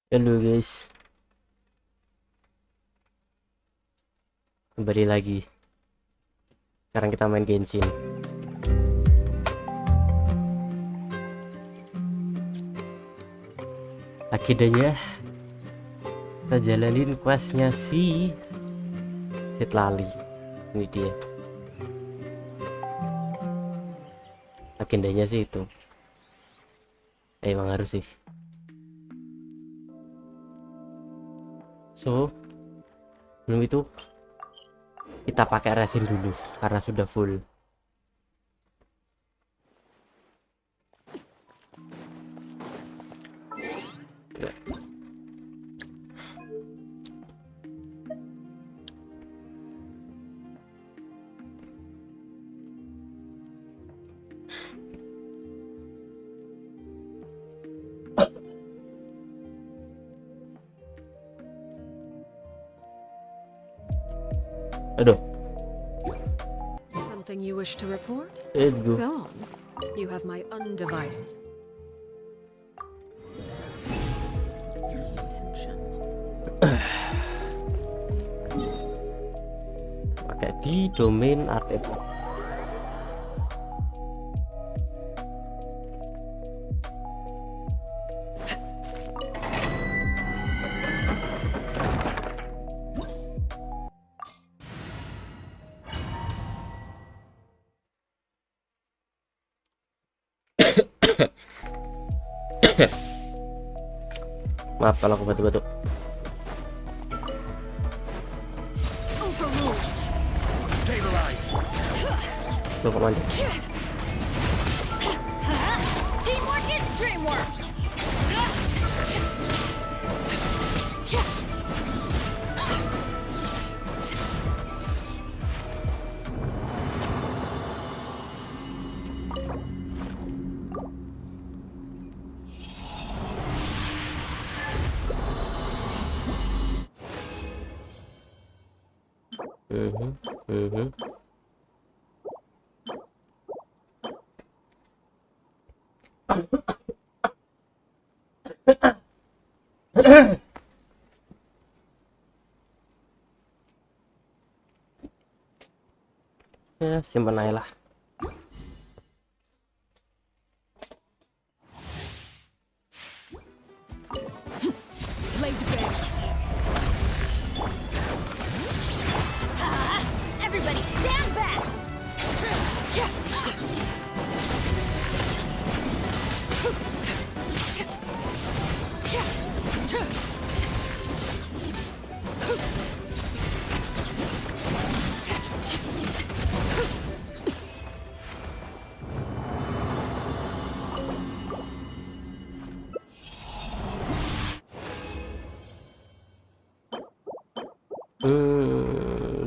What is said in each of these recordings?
Halo guys, kembali lagi. Sekarang kita main Genshin. Akhirnya kita jalanin questnya si Citlali. Ini dia. Agendanya sih itu. Emang harus sih. So, belum itu kita pakai resin dulu karena sudah full. Aduh, Something you wish to report? let's go. Go on. You have my undivided attention. Pakai di domain artefak. Maaf kalau aku batuk-batuk. Overruled. Loh, kok manja? Teamwork is dreamwork. Mhm. Ya, simpan aja lah. Laid bare. Everybody stand back.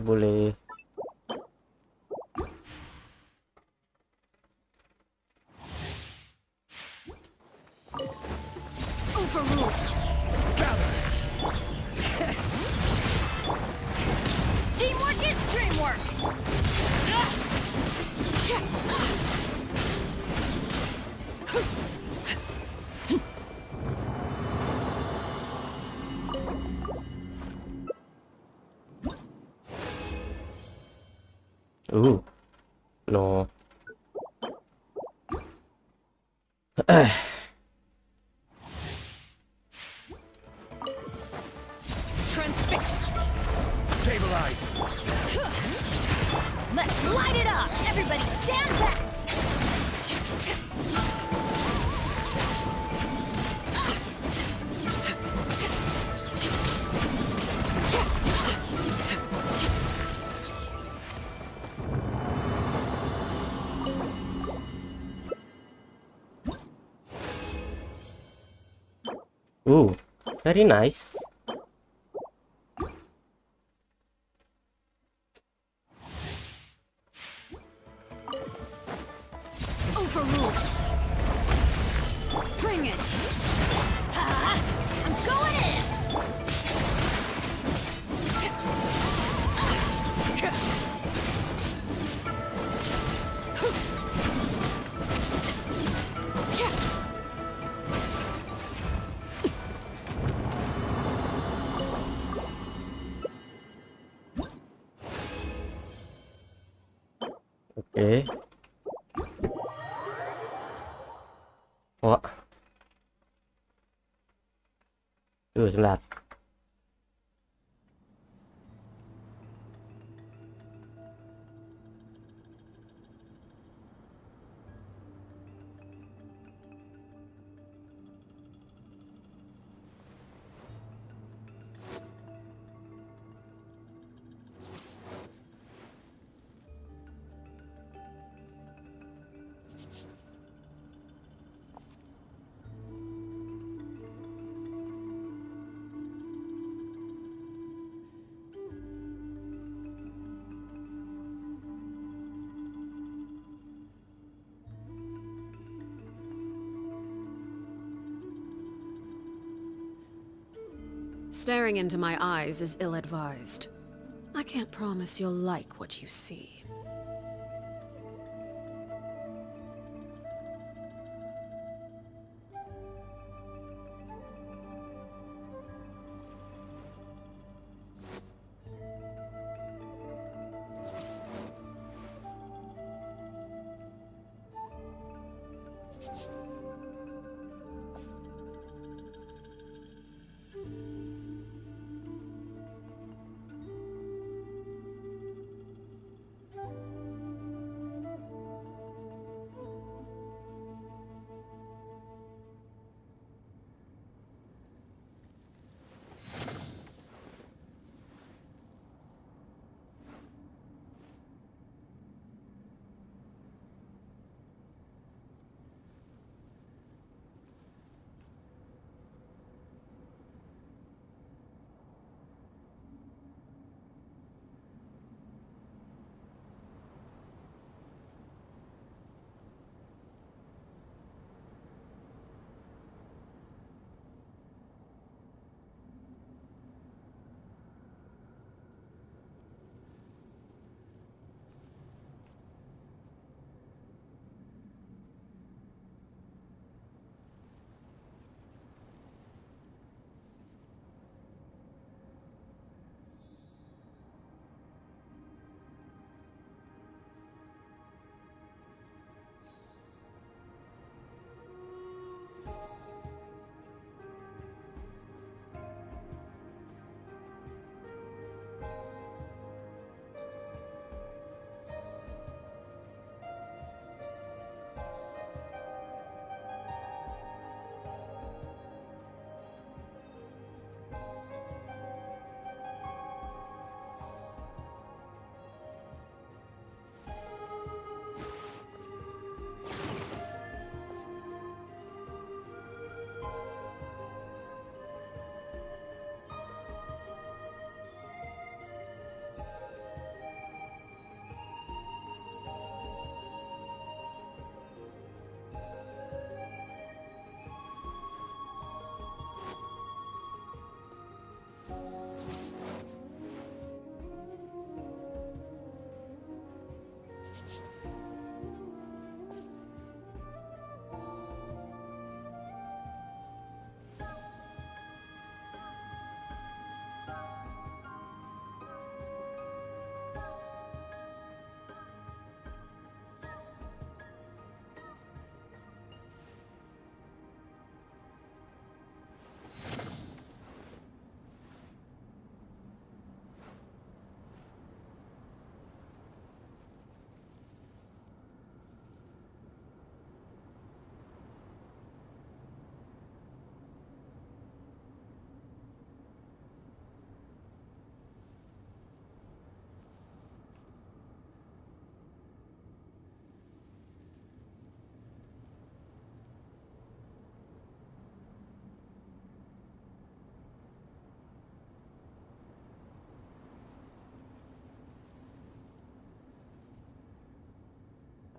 Boleh. Overruled. Teamwork is dreamwork. No. Transfix. Stabilize. Let's light it up. Everybody stand back. Very nice. Overruled. Bring it. I'm going in. Oke. Wah. Sebentar. Staring into my eyes is ill-advised. I can't promise you'll like what you see.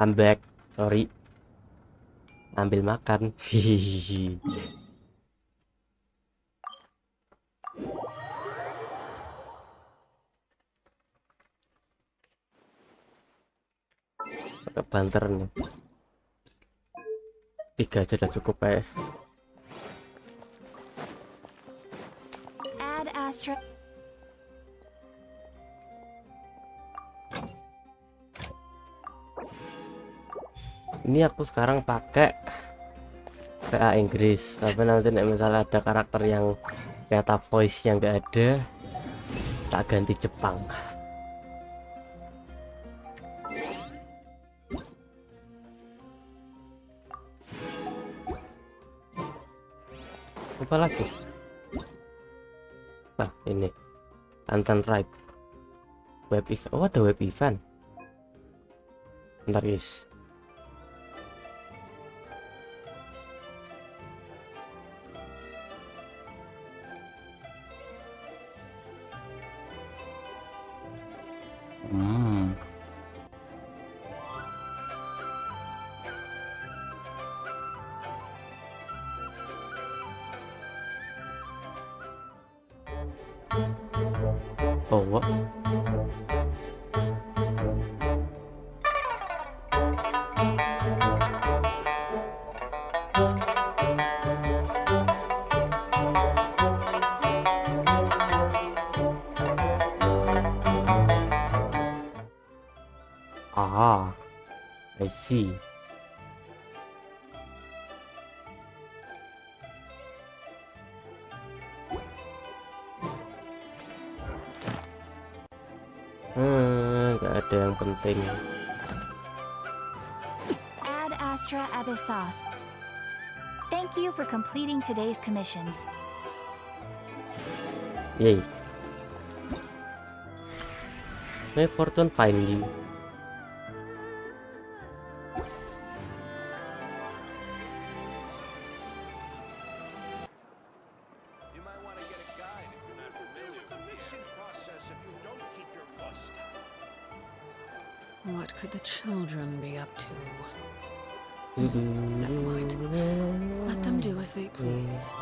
I'm back. Sorry. Ambil makan. Hihihi. Agak banter nih. 3 aja udah cukup ya. Add astra. Ini aku sekarang pakai PA Inggris, tapi nanti misalnya ada karakter yang kata voice yang nggak ada, tak ganti Jepang. Apa lagi? Nah ini Anton Ripe web event. Oh ada web event. Bentar guys. Oh what? Ah, I see. Nggak ada yang penting. Ad Astra Abyssos. Thank you for completing today's commissions. Yay. May fortune find you. You might want to get a guide if you're not familiar with the mixing process if you don't keep your bust. What could the children be up to? Never mind. Let them do as they please.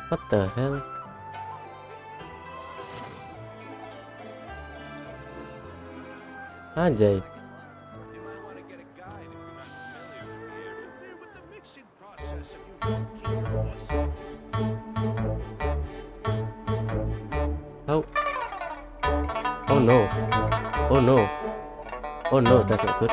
What the hell? Anjay. You might want to get a guide if you're not familiar with the mixing process if you don't keep your bust. Oh. Oh no. Oh no. Oh no, that's not good.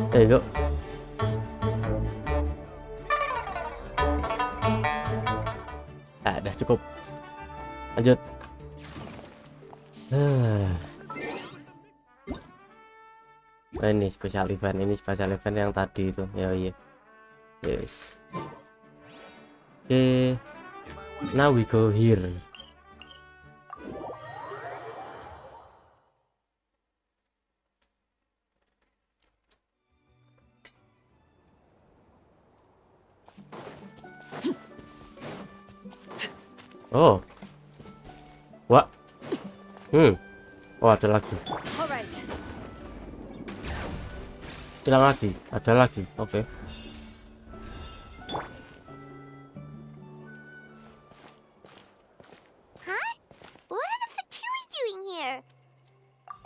There you go. Nah, udah cukup. Lanjut. Nah, ini special event, yang tadi itu. Ya iya. Yes. Oke. Now we go here. Oh. Wah. Oh, ada lagi. Alright. Hilang lagi. Ada lagi. Oke. Huh? What are the Fatui doing here?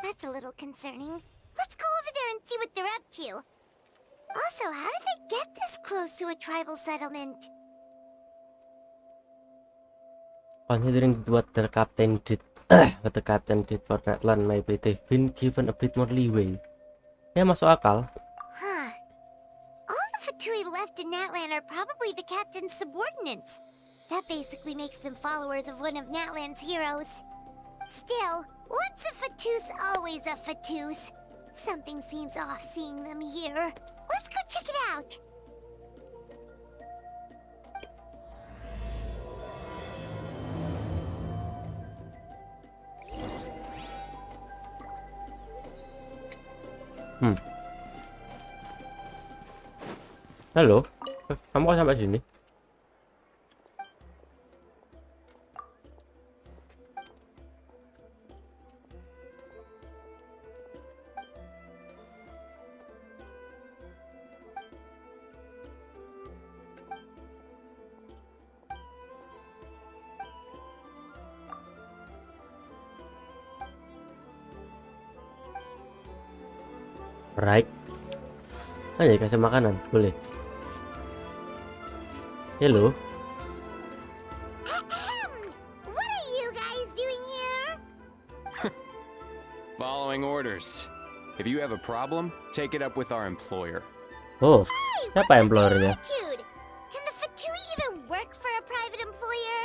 That's a little concerning. Let's go over there and see what they're up to. Also, how did they get this close to a tribal settlement? Considering what the captain did for that land, maybe they've been given a bit more leeway. Ya masuk akal. Huh. All the Fatui left in Natlan are probably the captain's subordinates. That basically makes them followers of one of Natlan's heroes. Still, once a Fatus, always a Fatus. Something seems off seeing them here. Let's go check it out. Halo, kamu kok sampai sini? Right. Ayo kasih makanan, boleh. Hello. What are you guys doing here? Following orders. If you have a problem, take it up with our employer. Oh, Hey, siapa what's with employernya? the attitude? Can the Fatui even work for a private employer?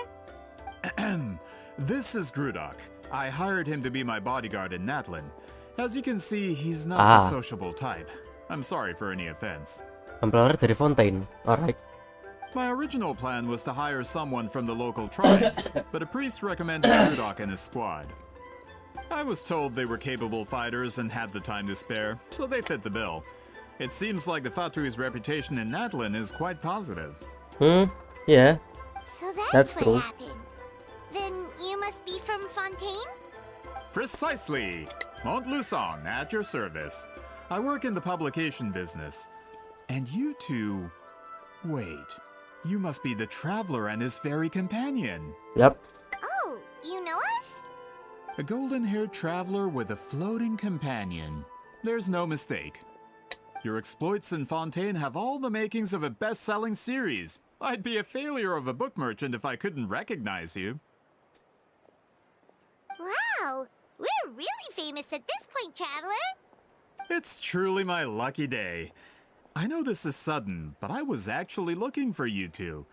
This is Grudok. I hired him to be my bodyguard in Natlin. As you can see, he's not Ah. the sociable type. I'm sorry for any offense. Employer dari Fontaine. Alright. My original plan was to hire someone from the local tribes, but a priest recommended Grudok and his squad. I was told they were capable fighters and had the time to spare, so they fit the bill. It seems like the Fatui's reputation in Natlin is quite positive. Yeah. So That's that's what cool. happened. Then you must be from Fontaine? Precisely! Montluçon, at your service. I work in the publication business. And you two... Wait. You must be the traveler and his fairy companion. Yep. Oh, you know us? A golden-haired traveler with a floating companion. There's no mistake. Your exploits in Fontaine have all the makings of a best-selling series. I'd be a failure of a book merchant if I couldn't recognize you. Wow, we're really famous at this point, Traveler. It's truly my lucky day. I know this is sudden, but I was actually looking for you two.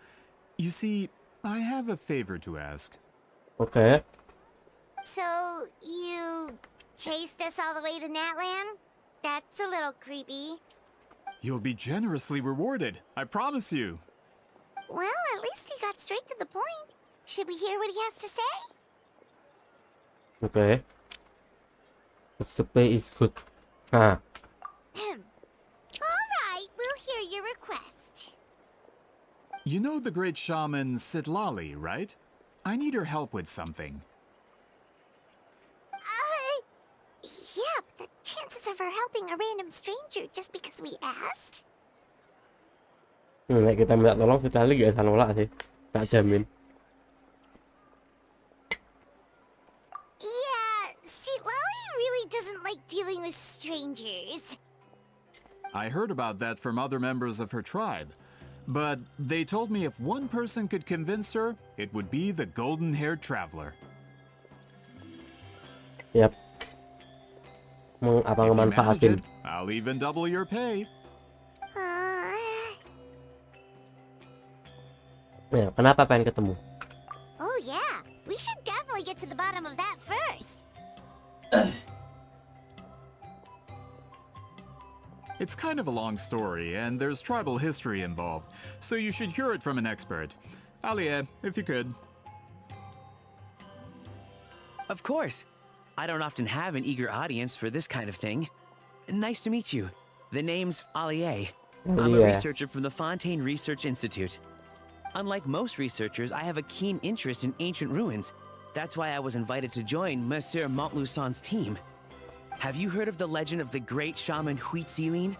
You see, I have a favor to ask. Oke. So, you chased us all the way to Natlan? That's a little creepy. You'll be generously rewarded, I promise you. Well, at least he got straight to the point. Should we hear what he has to say? Oke. If the pay is good. Nah. Alright, we'll hear your request. You know the great shaman Citlali, right? I need her help with something. Yeah, but the chances of her helping a random stranger just because we asked? Nek kita minta tolong Citlali gak bisa nolak sih. Tak jamin. Yeah, Citlali really doesn't like dealing with strangers. I heard about that from other members of her tribe. But they told me if one person could convince her, it would be the golden-haired traveler. Yap. If you manage Ngemanfaatin. it, I'll even double your pay. Ya, kenapa pengen ketemu? Oh yeah, we should definitely get to the bottom of that first. It's kind of a long story, and there's tribal history involved, so you should hear it from an expert. Alie, if you could. Of course. I don't often have an eager audience for this kind of thing. Nice to meet you. The name's Alie. I'm a Yeah. researcher from the Fontaine Research Institute. Unlike most researchers, I have a keen interest in ancient ruins. That's why I was invited to join Monsieur Montluçon's team. Have you heard of the legend of the great shaman Citlali?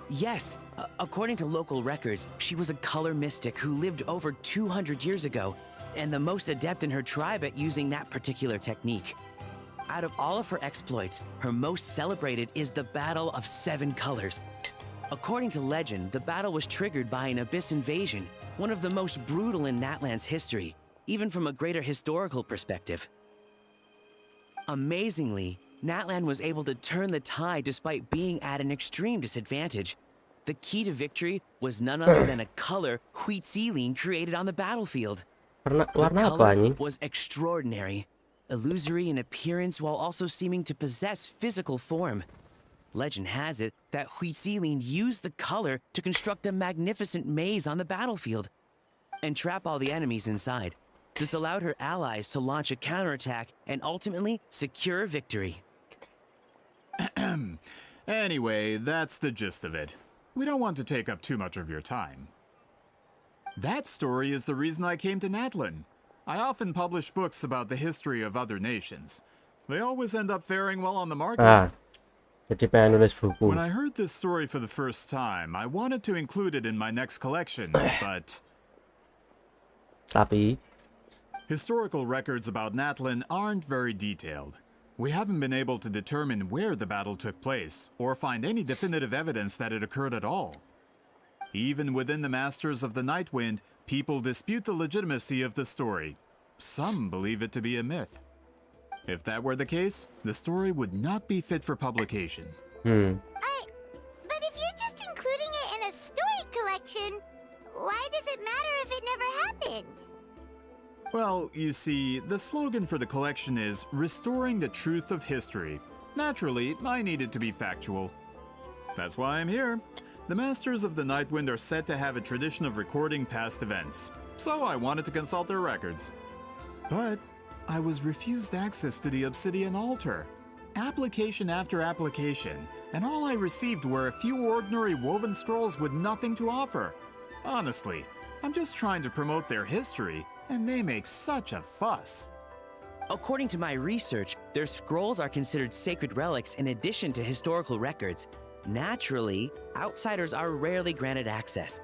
Yes, according to local records, she was a color mystic who lived over 200 years ago, and the most adept in her tribe at using that particular technique. Out of all of her exploits, her most celebrated is the Battle of Seven Colors. According to legend, the battle was triggered by an abyss invasion, one of the most brutal in Natlan's history, even from a greater historical perspective. Amazingly, Natlan was able to turn the tide despite being at an extreme disadvantage. The key to victory was none other than a color Citlali created on the battlefield. The Warna apa color anjing? was extraordinary, illusory in appearance while also seeming to possess physical form. Legend has it that Citlali used the color to construct a magnificent maze on the battlefield and trap all the enemies inside. This allowed her allies to launch a counterattack and ultimately secure victory. Anyway, that's the gist of it. We don't want to take up too much of your time. That story is the reason I came to Natlin. I often publish books about the history of other nations. They always end up faring well on the market. Ah. Jadi pengen nulis buku. When I heard this story for the first time, I wanted to include it in my next collection, but Tapi historical records about Natlin aren't very detailed. we haven't been able to determine where the battle took place, or find any definitive evidence that it occurred at all. Even within the Masters of the Nightwind, people dispute the legitimacy of the story. Some believe it to be a myth. If that were the case, the story would not be fit for publication. But if you're just including it in a story collection, why does it matter if it never happened? Well, you see, the slogan for the collection is Restoring the Truth of History. Naturally, I needed to be factual. That's why I'm here. The Masters of the Nightwind are said to have a tradition of recording past events, so I wanted to consult their records. But I was refused access to the Obsidian Altar. Application after application, and all I received were a few ordinary woven scrolls with nothing to offer. Honestly, I'm just trying to promote their history, and they make such a fuss. According to my research, their scrolls are considered sacred relics in addition to historical records. Naturally, outsiders are rarely granted access.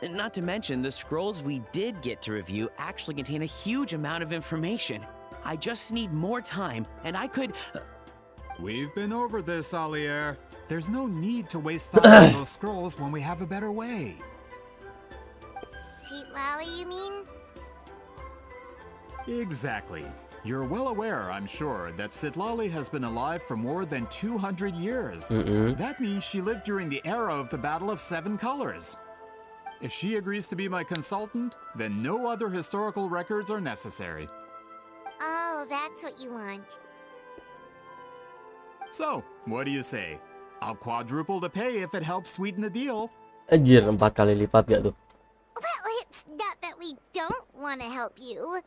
Not to mention, the scrolls we did get to review actually contain a huge amount of information. I just need more time, and I could... We've been over this, Alier. There's no need to waste time on those scrolls when we have a better way. Citlali, you mean? Exactly. You're well aware, I'm sure, that Citlali has been alive for more than 200 years. That means she lived during the era of the Battle of Seven Colors. If she agrees to be my consultant, then no other historical records are necessary. Oh, that's what you want. So, what do you say? I'll quadruple the pay if it helps sweeten the deal. Anjir, 4 kali lipat gak tuh? Well, it's not that we don't want to help you.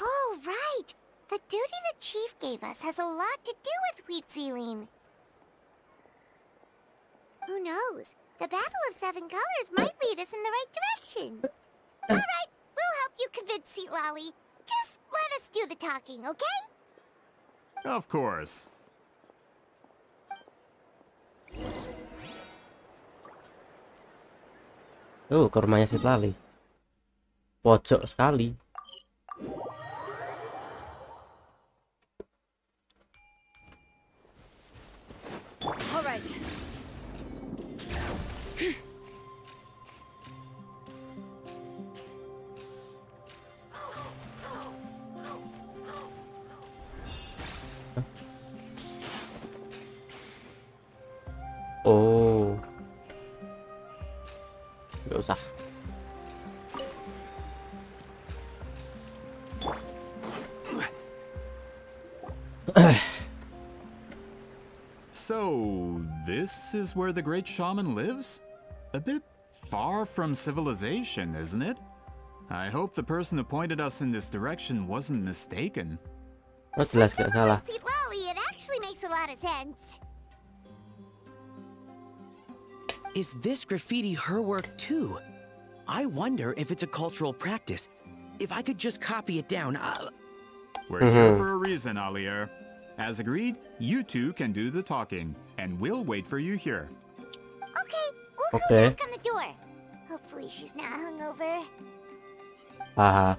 Oh, right. The duty the chief gave us has a lot to do with wheat sealing. Who knows? The Battle of Seven Colors might lead us in the right direction. All right, we'll help you convince Citlali. Just let us do the talking, okay? Of course. Ke rumahnya Citlali. Pojok sekali. All right. Oh. Gak usah. So, this is where the great shaman lives? A bit far from civilization, isn't it? I hope the person who pointed us in this direction wasn't mistaken. Oh, jelas gak salah. Citlali, it actually makes a lot of sense. Is this graffiti her work too? I wonder if it's a cultural practice. If I could just copy it down, We're here for a reason, Alier. As agreed, you two can do the talking, and we'll wait for you here. Okay, we'll Okay. go knock on the door. Hopefully she's not hungover. Haha.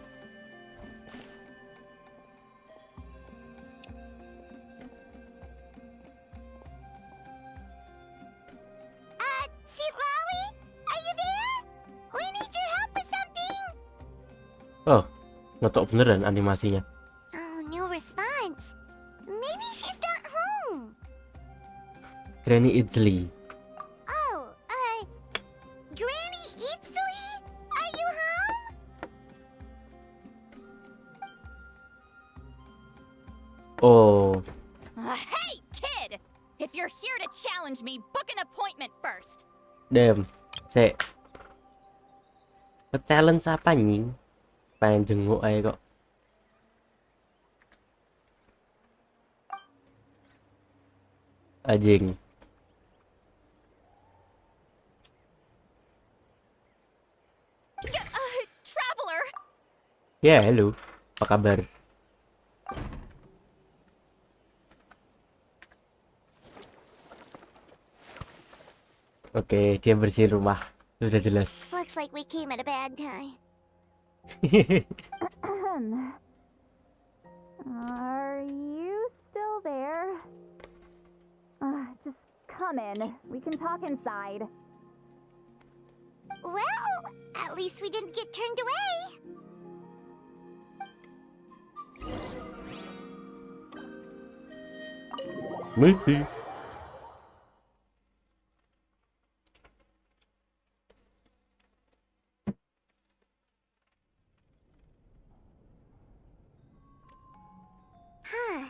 Citlali? Are you there? We need your help with something. Oh, ngetok beneran animasinya. Oh, no response. Maybe she's not home. Granny Idli. Oh, Granny Itzli? Are you home? Oh, Hey, kid! If you're here to challenge me, book an appointment first. damn. Sek. Ke-challenge apa nying? Pengen jenguk aja kok. Anjing. Traveler! Ya, halo. Apa kabar? Oke, dia bersihin rumah. Sudah jelas. Looks like we came at a bad time. Are you still there? Just come in. We can talk inside. Well, at least we didn't get turned away. Misi. Huh.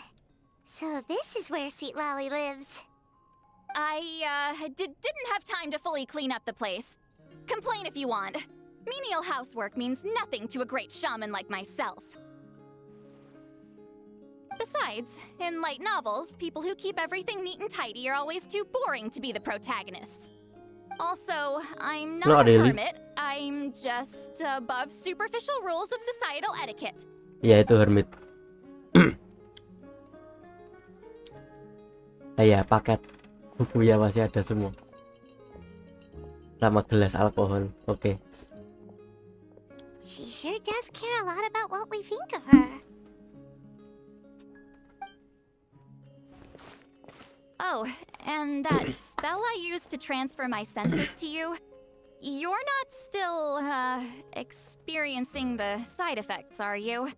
So this is where Citlali lives. I didn't have time to fully clean up the place. Complain if you want. Menial housework means nothing to a great shaman like myself. Besides, in light novels, people who keep everything neat and tidy are always too boring to be the protagonists. Also, I'm not Not a really. hermit. I'm just above superficial rules of societal etiquette. Ya itu hermit. Ya paket buku ya masih ada semua. Sama gelas alkohol. Oke. She sure does care a lot about what we think of her. Oh, and that spell I used to transfer my senses to you, you're not still, experiencing the side effects, are you?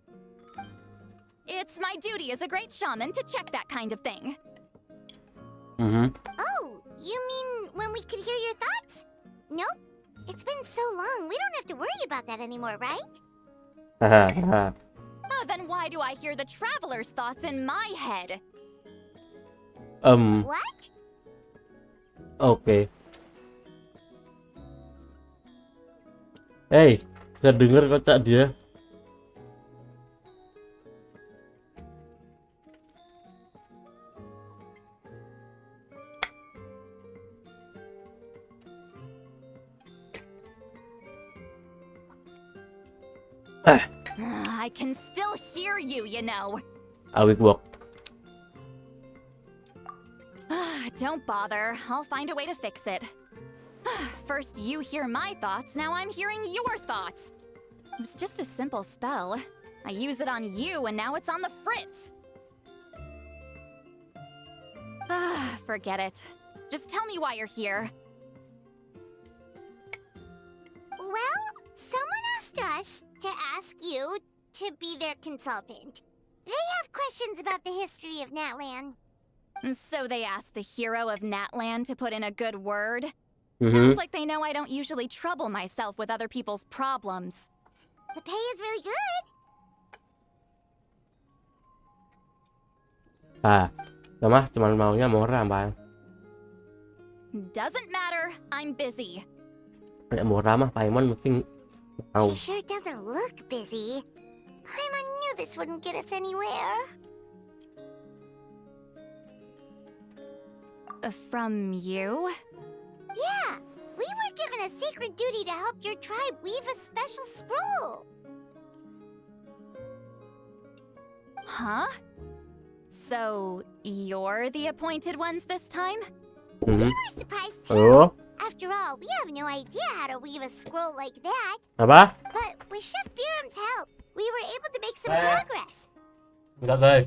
It's my duty as a great shaman to check that kind of thing. Oh, you mean when we could hear your thoughts? Nope. It's been so long, we don't have to worry about that anymore, right? Hahaha. Then why do I hear the traveler's thoughts in my head? What? Oke. Hey, bisa denger kocak dia. I can still hear you, you know. Awik walk. Don't bother. I'll find a way to fix it. First you hear my thoughts, now I'm hearing your thoughts. It was just a simple spell. I use it on you and now it's on the Fritz. Forget it. Just tell me why you're here. Well, someone asked us to ask you to be their consultant. They have questions about the history of Natlan. So they asked the hero of Natlan to put in a good word? Sounds like they know I don't usually trouble myself with other people's problems. The pay is really good. Mah cuma maunya murah, Mbak. Doesn't matter, I'm busy. Kayak murah mah Paimon mesti mau. She sure doesn't look busy. Paimon knew this wouldn't get us anywhere. From you? Yeah, we were given a sacred duty to help your tribe weave a special scroll. Huh? So, you're the appointed ones this time? We were surprised too. Oh, After all, we have no idea how to weave a scroll like that. apa? But with Chef Biram's help, we were able to make some progress. Enggak, guys.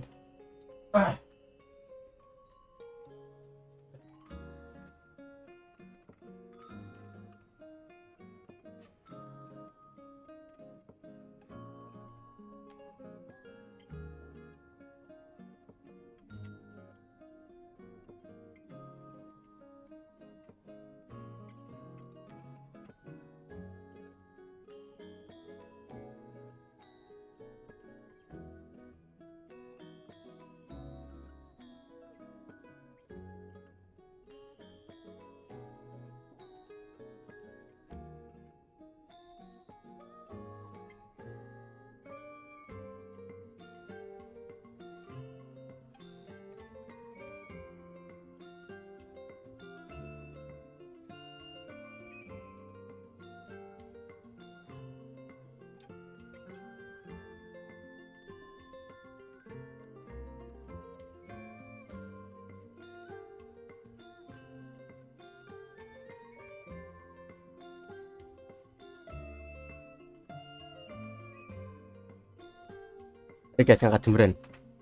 Guys, ngangkat jemuran.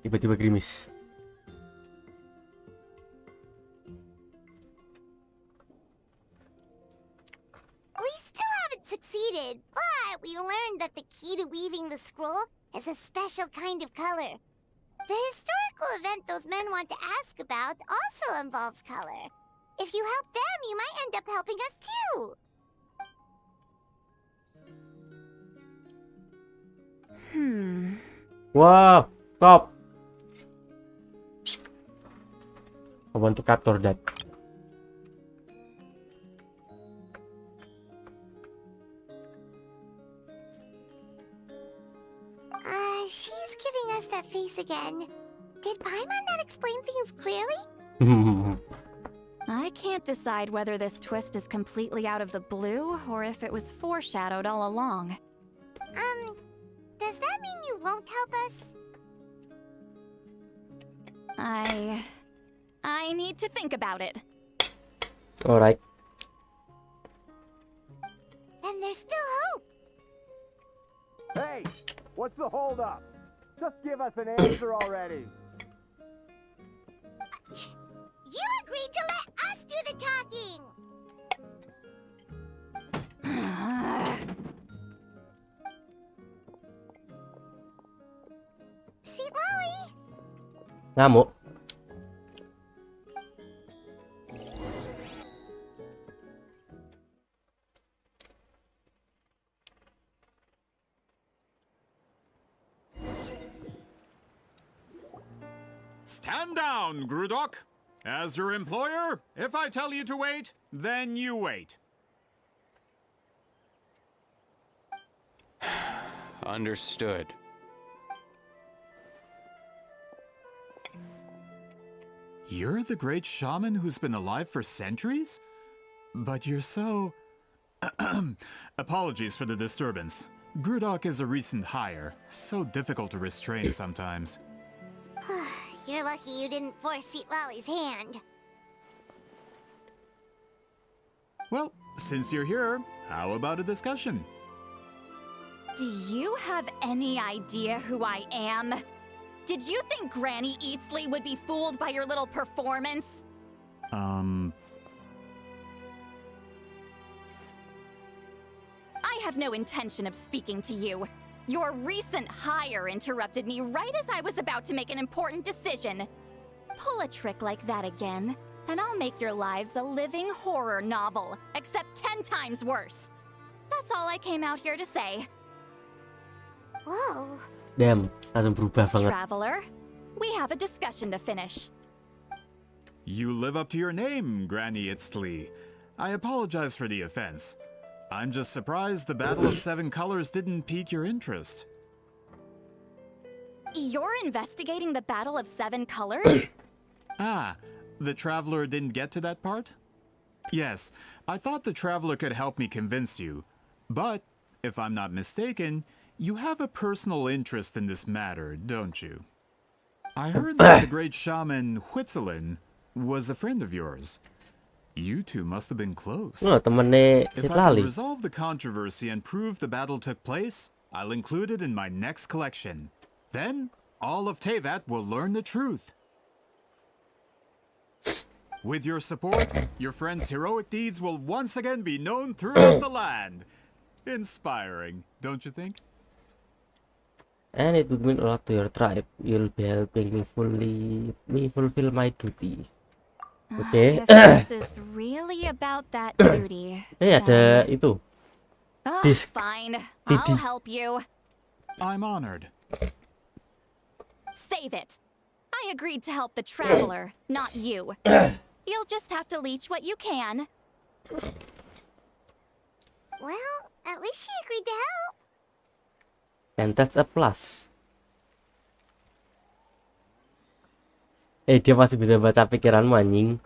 Tiba-tiba gerimis. We still haven't succeeded, but we learned that the key to weaving the scroll is a special kind of color. The historical event those men want to ask about also involves color. If you help them, you might end up helping us too. Wow, stop. I want to capture that. She's giving us that face again. Did Paimon not explain things clearly? I can't decide whether this twist is completely out of the blue or if it was foreshadowed all along. Does that mean you won't help us? I need to think about it. Alright. Then there's still hope. Hey, what's the holdup? Just give us an answer already. You agreed to let us do the talking. Citlali. Ngamuk. Stand down, Grudok. As your employer, if I tell you to wait, then you wait. Understood. You're the great shaman who's been alive for centuries? But you're so... Apologies for the disturbance. Grudok is a recent hire, so difficult to restrain sometimes. You're lucky you didn't force Citlali's hand. Well, since you're here, how about a discussion? Do you have any idea who I am? Did you think Granny Eatsley would be fooled by your little performance? I have no intention of speaking to you. Your recent hire interrupted me right as I was about to make an important decision. Pull a trick like that again, and I'll make your lives a living horror novel, except 10 times worse. That's all I came out here to say. Whoa. Damn, langsung berubah banget. Traveler, we have a discussion to finish. You live up to your name, Granny Itztli. I apologize for the offense. I'm just surprised the Battle of Seven Colors didn't pique your interest. You're investigating the Battle of Seven Colors? Ah, the Traveler didn't get to that part? Yes, I thought the Traveler could help me convince you. But, if I'm not mistaken, you have a personal interest in this matter, don't you? I heard that the great shaman Huitzilin was a friend of yours. You two must have been close. Oh, temennya If I Citlali. can resolve the controversy and prove the battle took place, I'll include it in my next collection. Then, all of Tevat will learn the truth. With your support, your friend's heroic deeds will once again be known throughout the land. Inspiring, don't you think? And it would mean a lot to your tribe. You'll be helping me fulfill my duty. Okay. If this is really about that duty. Ada itu. Disc. Fine. CD. I'll help you. I'm honored. Save it. I agreed to help the Traveler, not you. You'll just have to leech what you can. Well, at least she agreed to help. And that's a plus. Dia masih bisa baca pikiranmu, anjing.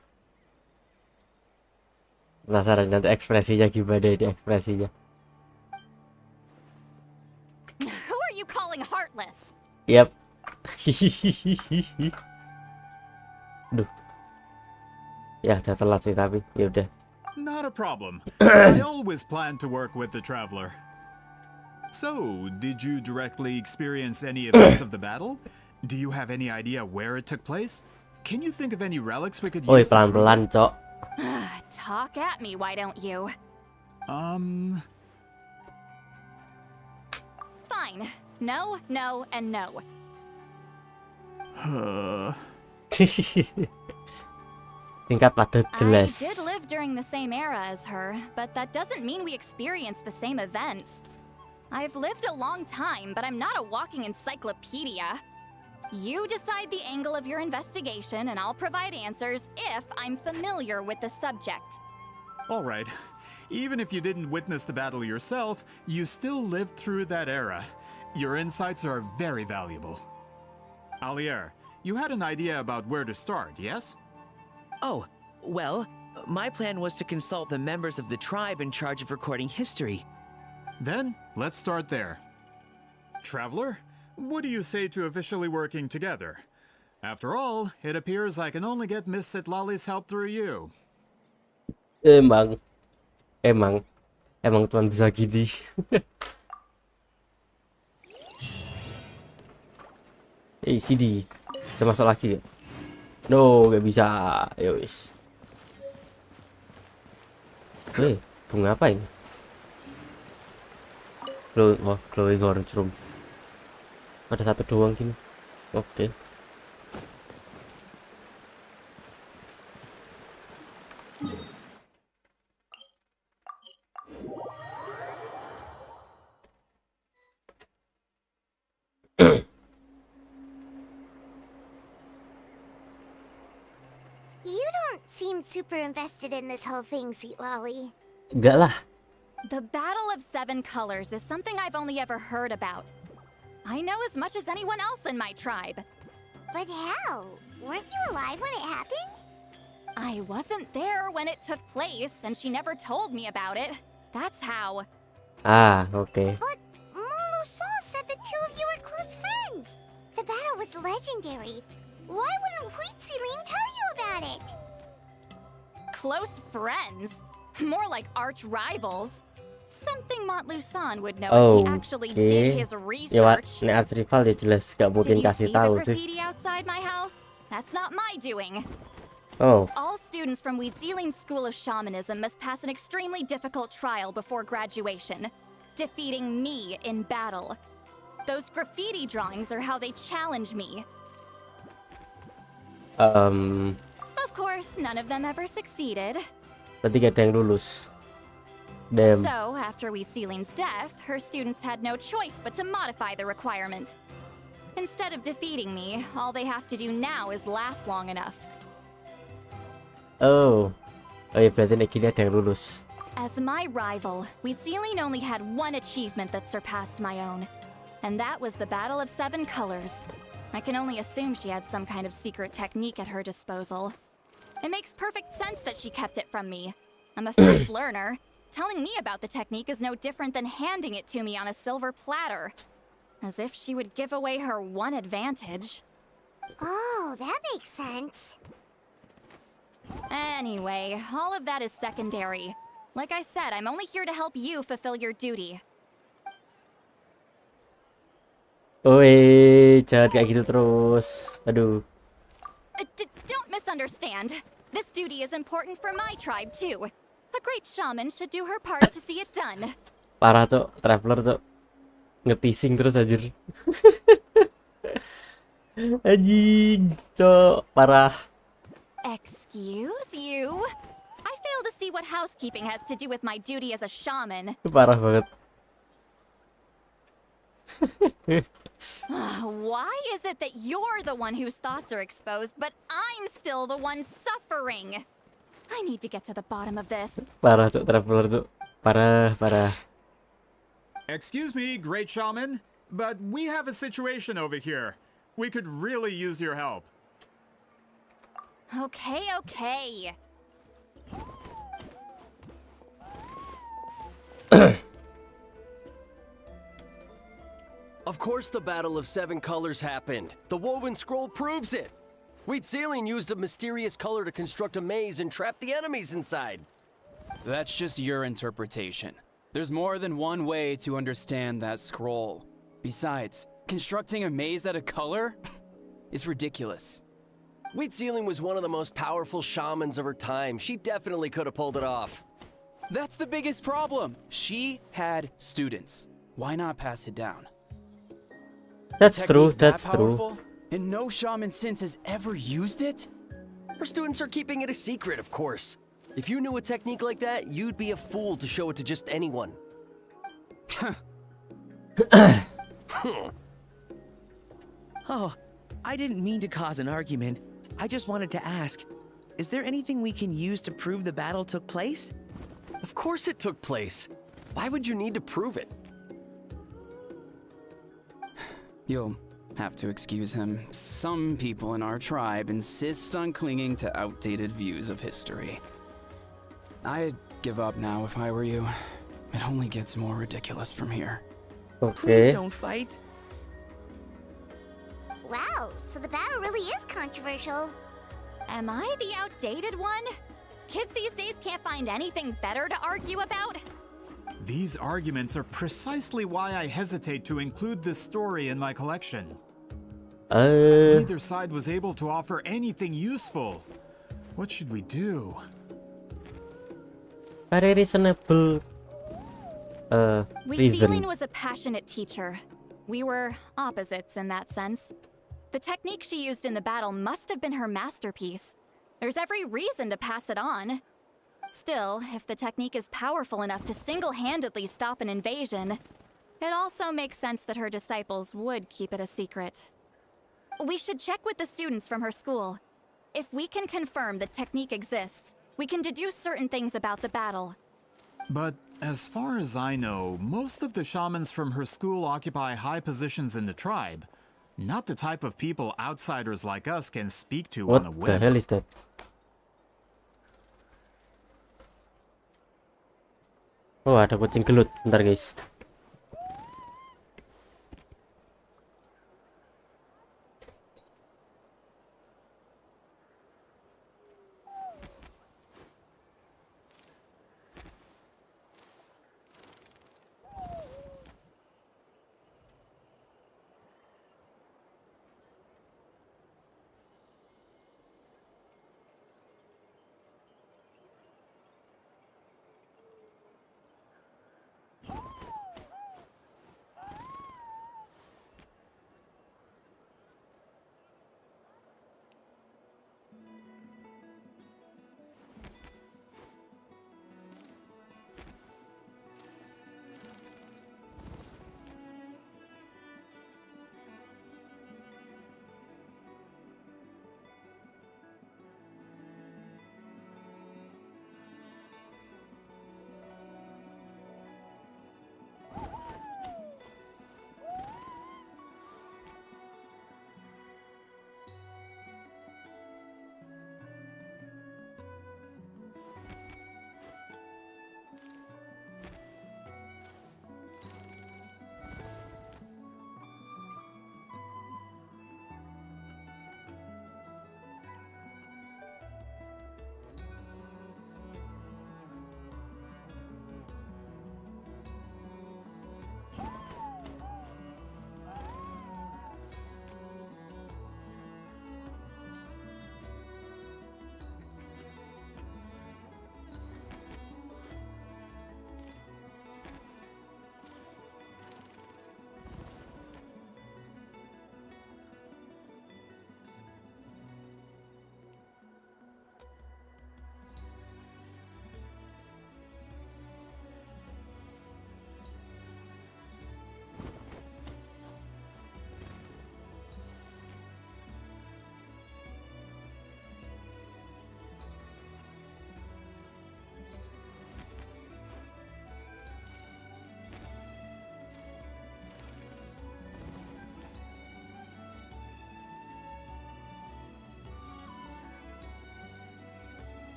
Penasaran nanti ekspresinya gimana ini ekspresinya. Who are you calling heartless? Yep. Duh. Ya, udah telat sih tapi ya udah. Not a problem. I always plan to work with the Traveler. So, did you directly experience any events of the battle? Do you have any idea where it took place? Can you think of any relics we could Oi, use to prove pelan-pelan, it? Cok. Talk at me, why don't you? Fine. No, no, and no. Tingkat padat I jelas. did live during the same era as her, but that doesn't mean we experienced the same events. I've lived a long time, but I'm not a walking encyclopedia. You decide the angle of your investigation, and I'll provide answers if I'm familiar with the subject. All right. Even if you didn't witness the battle yourself, you still lived through that era. Your insights are very valuable. Alier, you had an idea about where to start, yes? Oh, well, my plan was to consult the members of the tribe in charge of recording history. Then, let's start there. Traveler, what do you say to officially working together? After all, it appears I can only get Miss Citlali's help through you. Emang cuma bisa gini. CD, kita masuk lagi ya? No, gak bisa. Yowis. Bunga apa ini? Glowing orange room. Ada satu doang gini. Oke. You don't seem super invested in this whole thing, Citlali. Enggak lah. The Battle of Seven Colors is something I've only ever heard about. I know as much as anyone else in my tribe. But how? Weren't you alive when it happened? I wasn't there when it took place, and she never told me about it. That's how. Oke. But Molusa said the two of you were close friends. The battle was legendary. Why wouldn't Huitziling tell you about it? Close friends? More like arch rivals. Something Montlusan would know if he actually did his Ya, research. nek arch rival ya jelas gak Did mungkin you kasih see the tahu sih. graffiti outside my house? That's not my doing. Oh, All students from Huitziling's School of Shamanism must pass an extremely difficult trial before graduation, defeating me in battle. Those graffiti drawings are how they challenge me. Of course, none of them ever succeeded. berarti gak ada yang lulus. Damn. So, after Huitziling's death, her students had no choice but to modify the requirement. Instead of defeating me, all they have to do now is last long enough. Oh ya berarti nek gini ada yang lulus. As my rival, Huitziling only had one achievement that surpassed my own, and that was the Battle of Seven Colors. I can only assume she had some kind of secret technique at her disposal. It makes perfect sense that she kept it from me. I'm a fast learner. Telling me about the technique is no different than handing it to me on a silver platter. As if she would give away her one advantage. Oh, that makes sense. Anyway, all of that is secondary. Like I said, I'm only here to help you fulfill your duty. Oi, jangan kayak gitu terus. Aduh. Don't misunderstand. This duty is important for my tribe too. A great shaman should do her part to see it done. Parah tuh, traveler tuh. Ngetising terus anjir. Anjing, cok, parah. Excuse you? I fail to see what housekeeping has to do with my duty as a shaman. Parah banget. Why is it that you're the one whose thoughts are exposed, but I'm still the one suffering? I need to get to the bottom of this. Parah tuh, traveler tuh. Parah, parah. Excuse me, great shaman, but we have a situation over here. We could really use your help. Okay. Of course the Battle of Seven Colors happened. The woven scroll proves it. Huitziling used a mysterious color to construct a maze and trap the enemies inside. That's just your interpretation. There's more than one way to understand that scroll. Besides, constructing a maze out of color? is ridiculous. Wheat Ceiling was one of the most powerful shamans of her time. She definitely could have pulled it off. That's the biggest problem. She had students. Why not pass it down? That's Technique true. that That's true. powerful, and no shaman since has ever used it? Her students are keeping it a secret, of course. If you knew a technique like that, you'd be a fool to show it to just anyone. Oh, I didn't mean to cause an argument. I just wanted to ask, is there anything we can use to prove the battle took place? Of course it took place. Why would you need to prove it? You'll have to excuse him. Some people in our tribe insist on clinging to outdated views of history. I'd give up now if I were you. It only gets more ridiculous from here. Please Okay. don't fight. Wow, so the battle really is controversial. Am I the outdated one? Kids these days can't find anything better to argue about? These arguments are precisely why I hesitate to include this story in my collection. Neither side was able to offer anything useful. What should we do? Very reasonable. Wheat Ceiling Reason. was a passionate teacher. We were opposites in that sense. The technique she used in the battle must have been her masterpiece. There's every reason to pass it on. Still, if the technique is powerful enough to single-handedly stop an invasion, it also makes sense that her disciples would keep it a secret. We should check with the students from her school. If we can confirm the technique exists, we can deduce certain things about the battle. But as far as I know, most of the shamans from her school occupy high positions in the tribe. Not the type of people outsiders like us can speak to on a What the whim. hell is that? Oh, ada kucing gelut. Bentar, guys.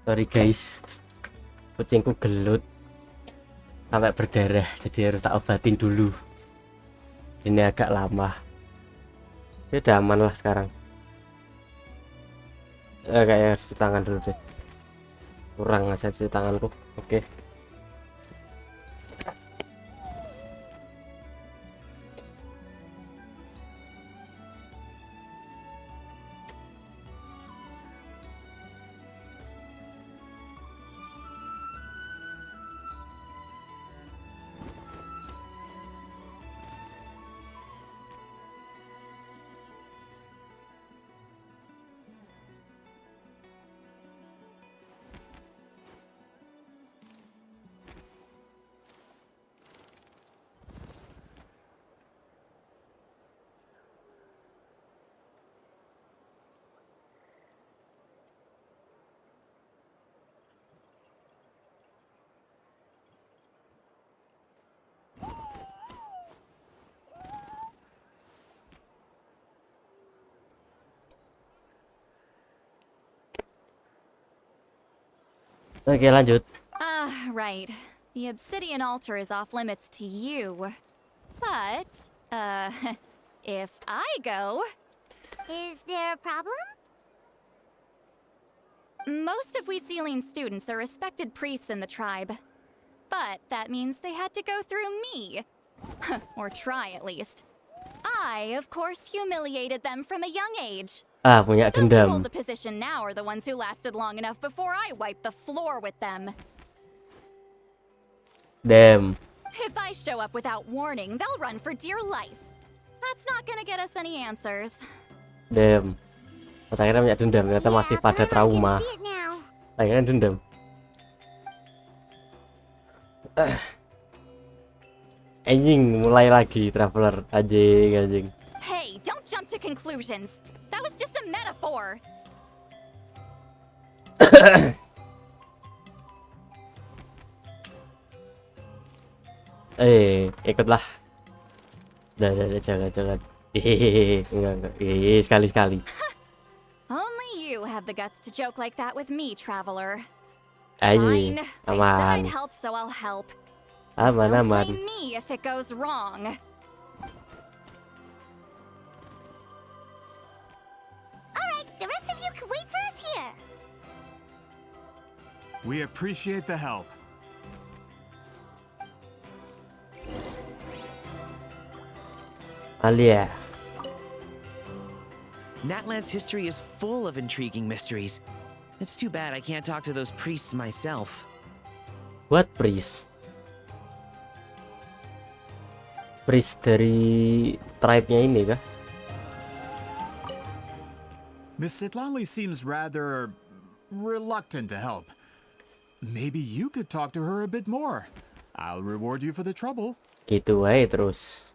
Sorry guys, kucingku gelut sampai berdarah, jadi harus tak obatin dulu. Ini agak lama. Ya udah aman lah sekarang. Kayaknya harus cuci tangan dulu deh. Kurang aja cuci tanganku. Oke. Oke, lanjut. Right. The obsidian altar is off limits to you. But, if I go, Is there a problem? most of we Sealing students are respected priests in the tribe. But that means they had to go through me. Or try at least. I, of course, humiliated them from a young age. Punya Those who hold dendam. the position now are the ones who lasted long enough before I wiped the floor with them. Damn. If I show up without warning, they'll run for dear life. That's not gonna get us any answers. Damn. Akhirnya punya dendam, ternyata masih pada Paimon trauma. can see it now. Akhirnya dendam. Anjing, mulai lagi traveler. Anjing. Hey, don't jump to conclusions. That was just a metaphor. Ikutlah. Udah, jangan. Enggak. Sekali. Only you have the guts to joke like that with me, traveler. Ayo, Fine. I said I'd aman. help, so I'll help. Aman. Don't blame me if it goes wrong. Alright, the rest of you can wait for us here. We appreciate the help. Alia. Natlan's history is full of intriguing mysteries. It's too bad I can't talk to those priests myself. What priest? Priest dari tribe-nya ini kah? Miss Citlali seems rather reluctant to help. Maybe you could talk to her a bit more. I'll reward you for the trouble. Gitu aja terus.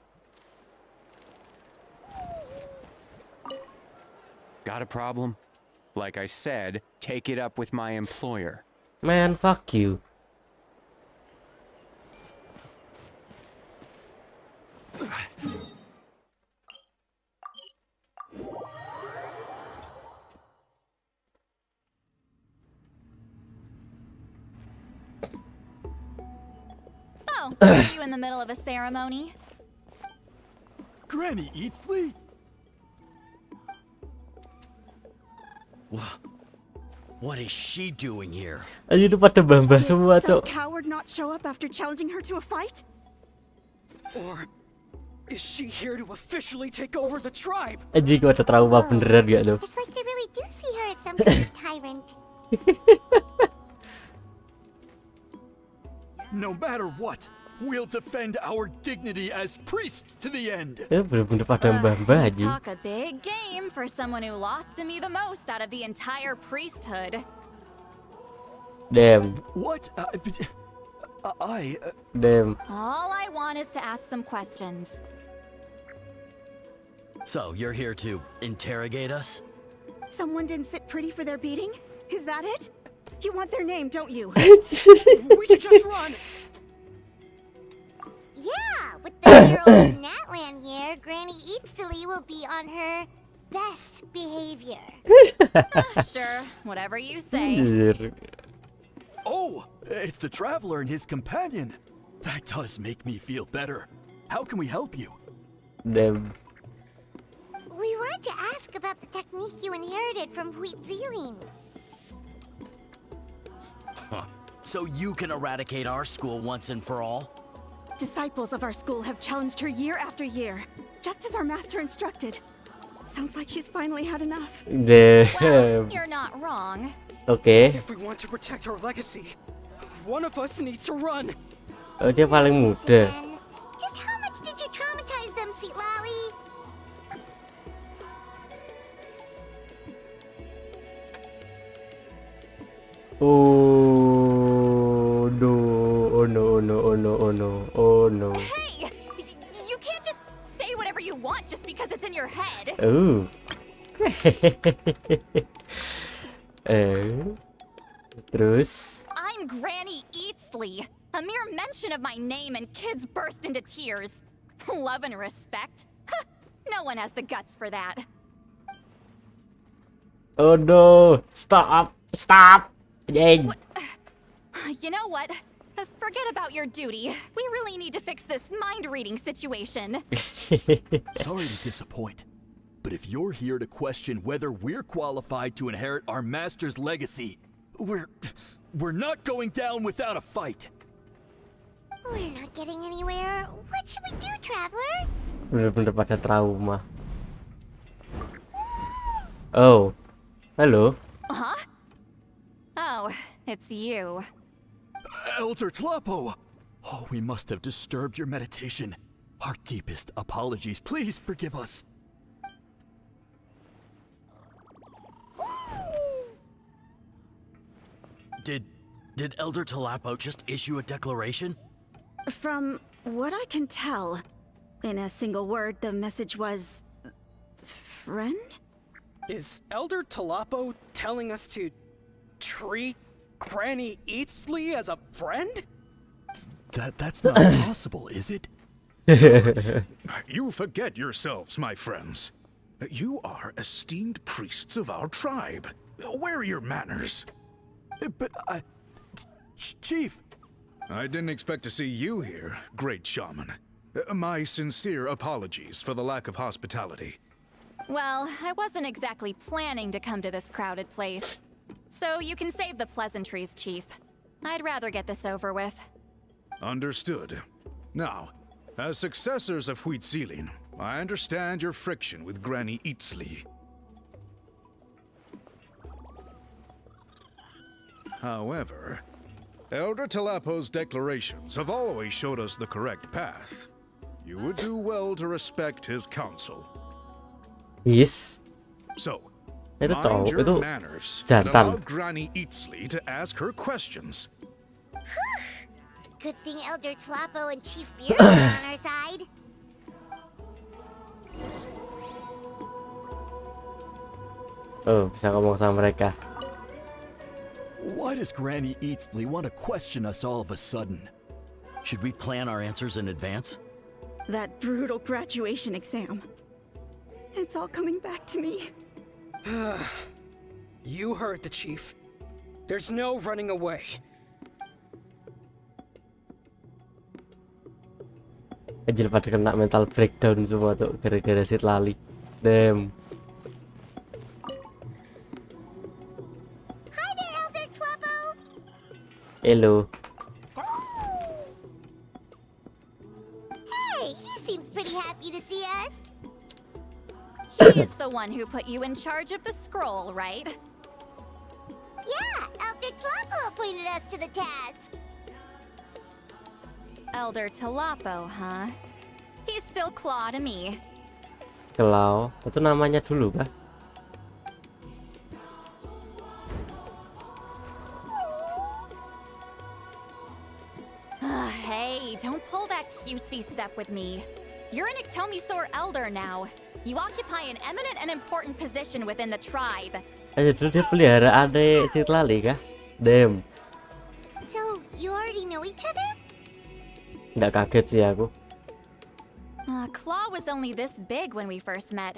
Got a problem? Like I said, take it up with my employer. Man, fuck you. Oh, are you in the middle of a ceremony? Granny Eatsley? What is she doing here? Ayo itu pada bamba semua, Some cok. coward not show up after challenging her to a fight? Or is she here to officially take over the tribe? Anjing, ada trauma beneran gak lo? It's like they really do see her as some kind of tyrant. No matter what, we'll defend our dignity as priests to the end. Bener-bener pada mbah-mbah anjing. Talk a big game for someone who lost to me the most out of the entire priesthood. Damn. What? Damn. All I want is to ask some questions. So, you're here to interrogate us? Someone didn't sit pretty for their beating? Is that it? You want their name, don't you? We should just run! Yeah, with the hero of Natlan here, Granny Eatsley will be on her best behavior. Sure, whatever you say. Anjir. Oh, it's the traveler and his companion. That does make me feel better. How can we help you? Damn. We wanted to ask about the technique you inherited from Huitziling. Huh. So you can eradicate our school once and for all? Disciples of our school have challenged her year after year, just as our master instructed. Sounds like she's finally had enough. Damn. Well, you're not wrong. Okay. If we want to protect our legacy, one of us needs to run. Oh, dia paling muda. Just how much did you traumatize them, Citlali? Oh no, oh no, oh no, oh no, oh no, oh no. Hey! You can't just say whatever you want just because it's in your head. Oh. Terus? I'm Granny Eatsley. A mere mention of my name and kids burst into tears. Love and respect? No one has the guts for that. Oh no! Stop! Stop! Dang. You know what? Forget about your duty. We really need to fix this mind-reading situation. Sorry to disappoint, but if you're here to question whether we're qualified to inherit our master's legacy, we're not going down without a fight. We're not getting anywhere. What should we do, Traveler? Bener-bener pada trauma. Oh. Hello. Huh? Oh, it's you. Elder Tlapo! Oh, we must have disturbed your meditation. Our deepest apologies. Please forgive us. Did Elder Tlapo just issue a declaration? From what I can tell, in a single word, the message was... friend? Is Elder Tlapo telling us to treat Granny Eatsley as a friend? That's not possible, is it? You forget yourselves, my friends. You are esteemed priests of our tribe. Where are your manners? But Chief... I didn't expect to see you here, great shaman. My sincere apologies for the lack of hospitality. Well, I wasn't exactly planning to come to this crowded place. So you can save the pleasantries, Chief. I'd rather get this over with. Understood. Now, as successors of Huitziling, I understand your friction with Granny Eatsley. However, Elder Tlapo's declarations have always showed us the correct path. You would do well to respect his counsel. Yes. So, Itu mind tahu, your itu manners and allow jantan. Granny Eatsley to ask her questions. Good thing Elder Tlapo and Chief Beard are on our side. Oh, bisa ngomong sama mereka. Why does Granny Eatsley want to question us all of a sudden? Should we plan our answers in advance? That brutal graduation exam. It's all coming back to me. You heard the chief. There's no running away. Anjir pada kena mental breakdown semua tuh gara-gara Citlali. Damn. Hi there, Elder Tlapo. Hello. Hey, he seems pretty happy to see us. He's the one who put you in charge of the scroll, right? Yeah, Elder Tlapo appointed us to the task. Elder Tlapo, huh? He's still Claw to me. Kalo. Itu namanya dulu kah? Hey, don't pull that cutesy stuff with me. You're an Iktomi-sore elder now. You occupy an eminent and important position within the tribe. Anjir dulu dia pelihara adek Citlali kah? Damn. So, you already know each other? Nggak kaget sih aku. Claw was only this big when we first met.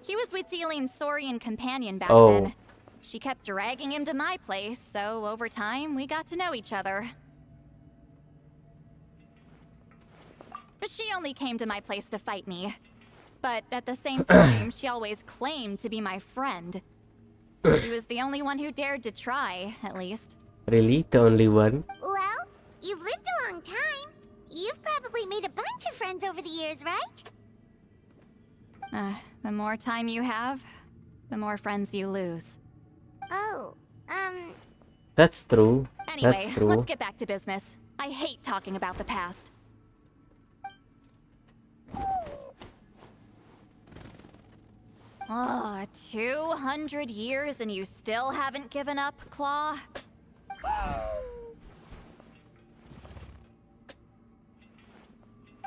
He was Huitziling's Saurian companion back Oh. then. She kept dragging him to my place, so over time we got to know each other. She only came to my place to fight me. But at the same time, she always claimed to be my friend. She was the only one who dared to try, at least. Really? The only one? Well, you've lived a long time. You've probably made a bunch of friends over the years, right? The more time you have, the more friends you lose. Oh, That's true. Anyway, That's true. let's get back to business. I hate talking about the past. Oh, 200 years and you still haven't given up, Claw?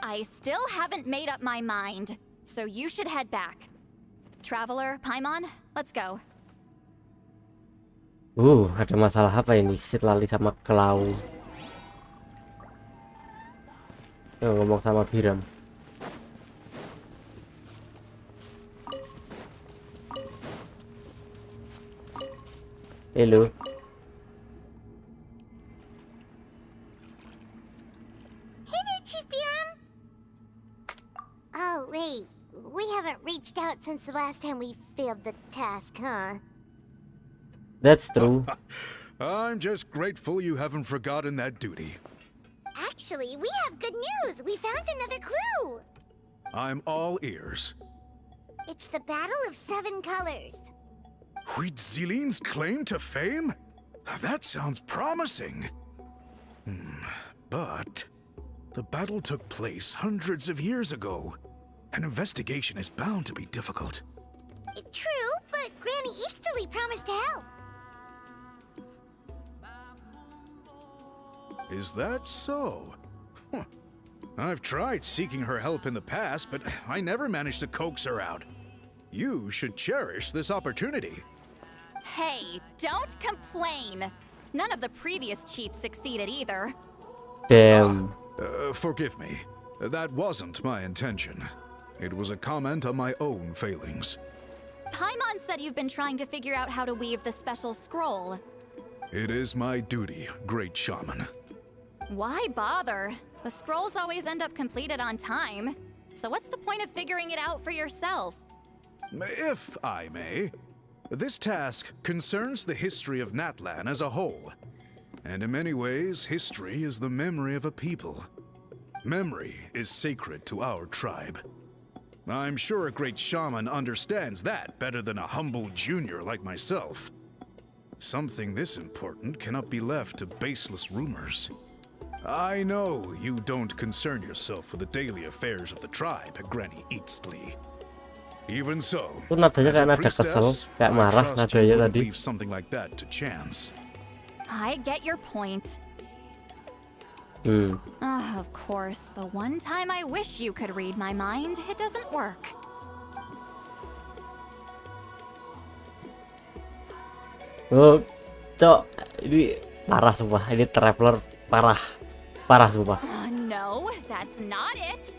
I still haven't made up my mind, so you should head back. Traveler, Paimon, let's go. Ada masalah apa ini? Citlali sama Kalo. Ngomong sama Biram. Hello. hey there, Chief Biram. Oh, wait. We haven't reached out since the last time we failed the task, huh? That's true. I'm just grateful you haven't forgotten that duty. Actually, we have good news. We found another clue. I'm all ears. It's the Battle of 7 Colors. Huitzilin's claim to fame? That sounds promising. But the battle took place hundreds of years ago. An investigation is bound to be difficult. True, but Granny Eatstily promised to help. Is that so? Huh. I've tried seeking her help in the past, but I never managed to coax her out. You should cherish this opportunity. Hey, don't complain. None of the previous chiefs succeeded either. Damn. Forgive me. That wasn't my intention. It was a comment on my own failings. Paimon said you've been trying to figure out how to weave the special scroll. It is my duty, great shaman. Why bother? The scrolls always end up completed on time. So what's the point of figuring it out for yourself? If I may, this task concerns the history of Natlan as a whole. And in many ways, history is the memory of a people. Memory is sacred to our tribe. I'm sure a great shaman understands that better than a humble junior like myself. Something this important cannot be left to baseless rumors. I know you don't concern yourself with the daily affairs of the tribe, Granny Eatstily. Even so, Itu nadanya as a kayak nada kesel, priestess, kayak I marah trust you nadanya wouldn't tadi. leave something like that to chance. I get your point. Of course, the one time I wish you could read my mind, it doesn't work. Oh, cok, ini parah sumpah. Ini traveler parah. Parah sumpah. No, that's not it.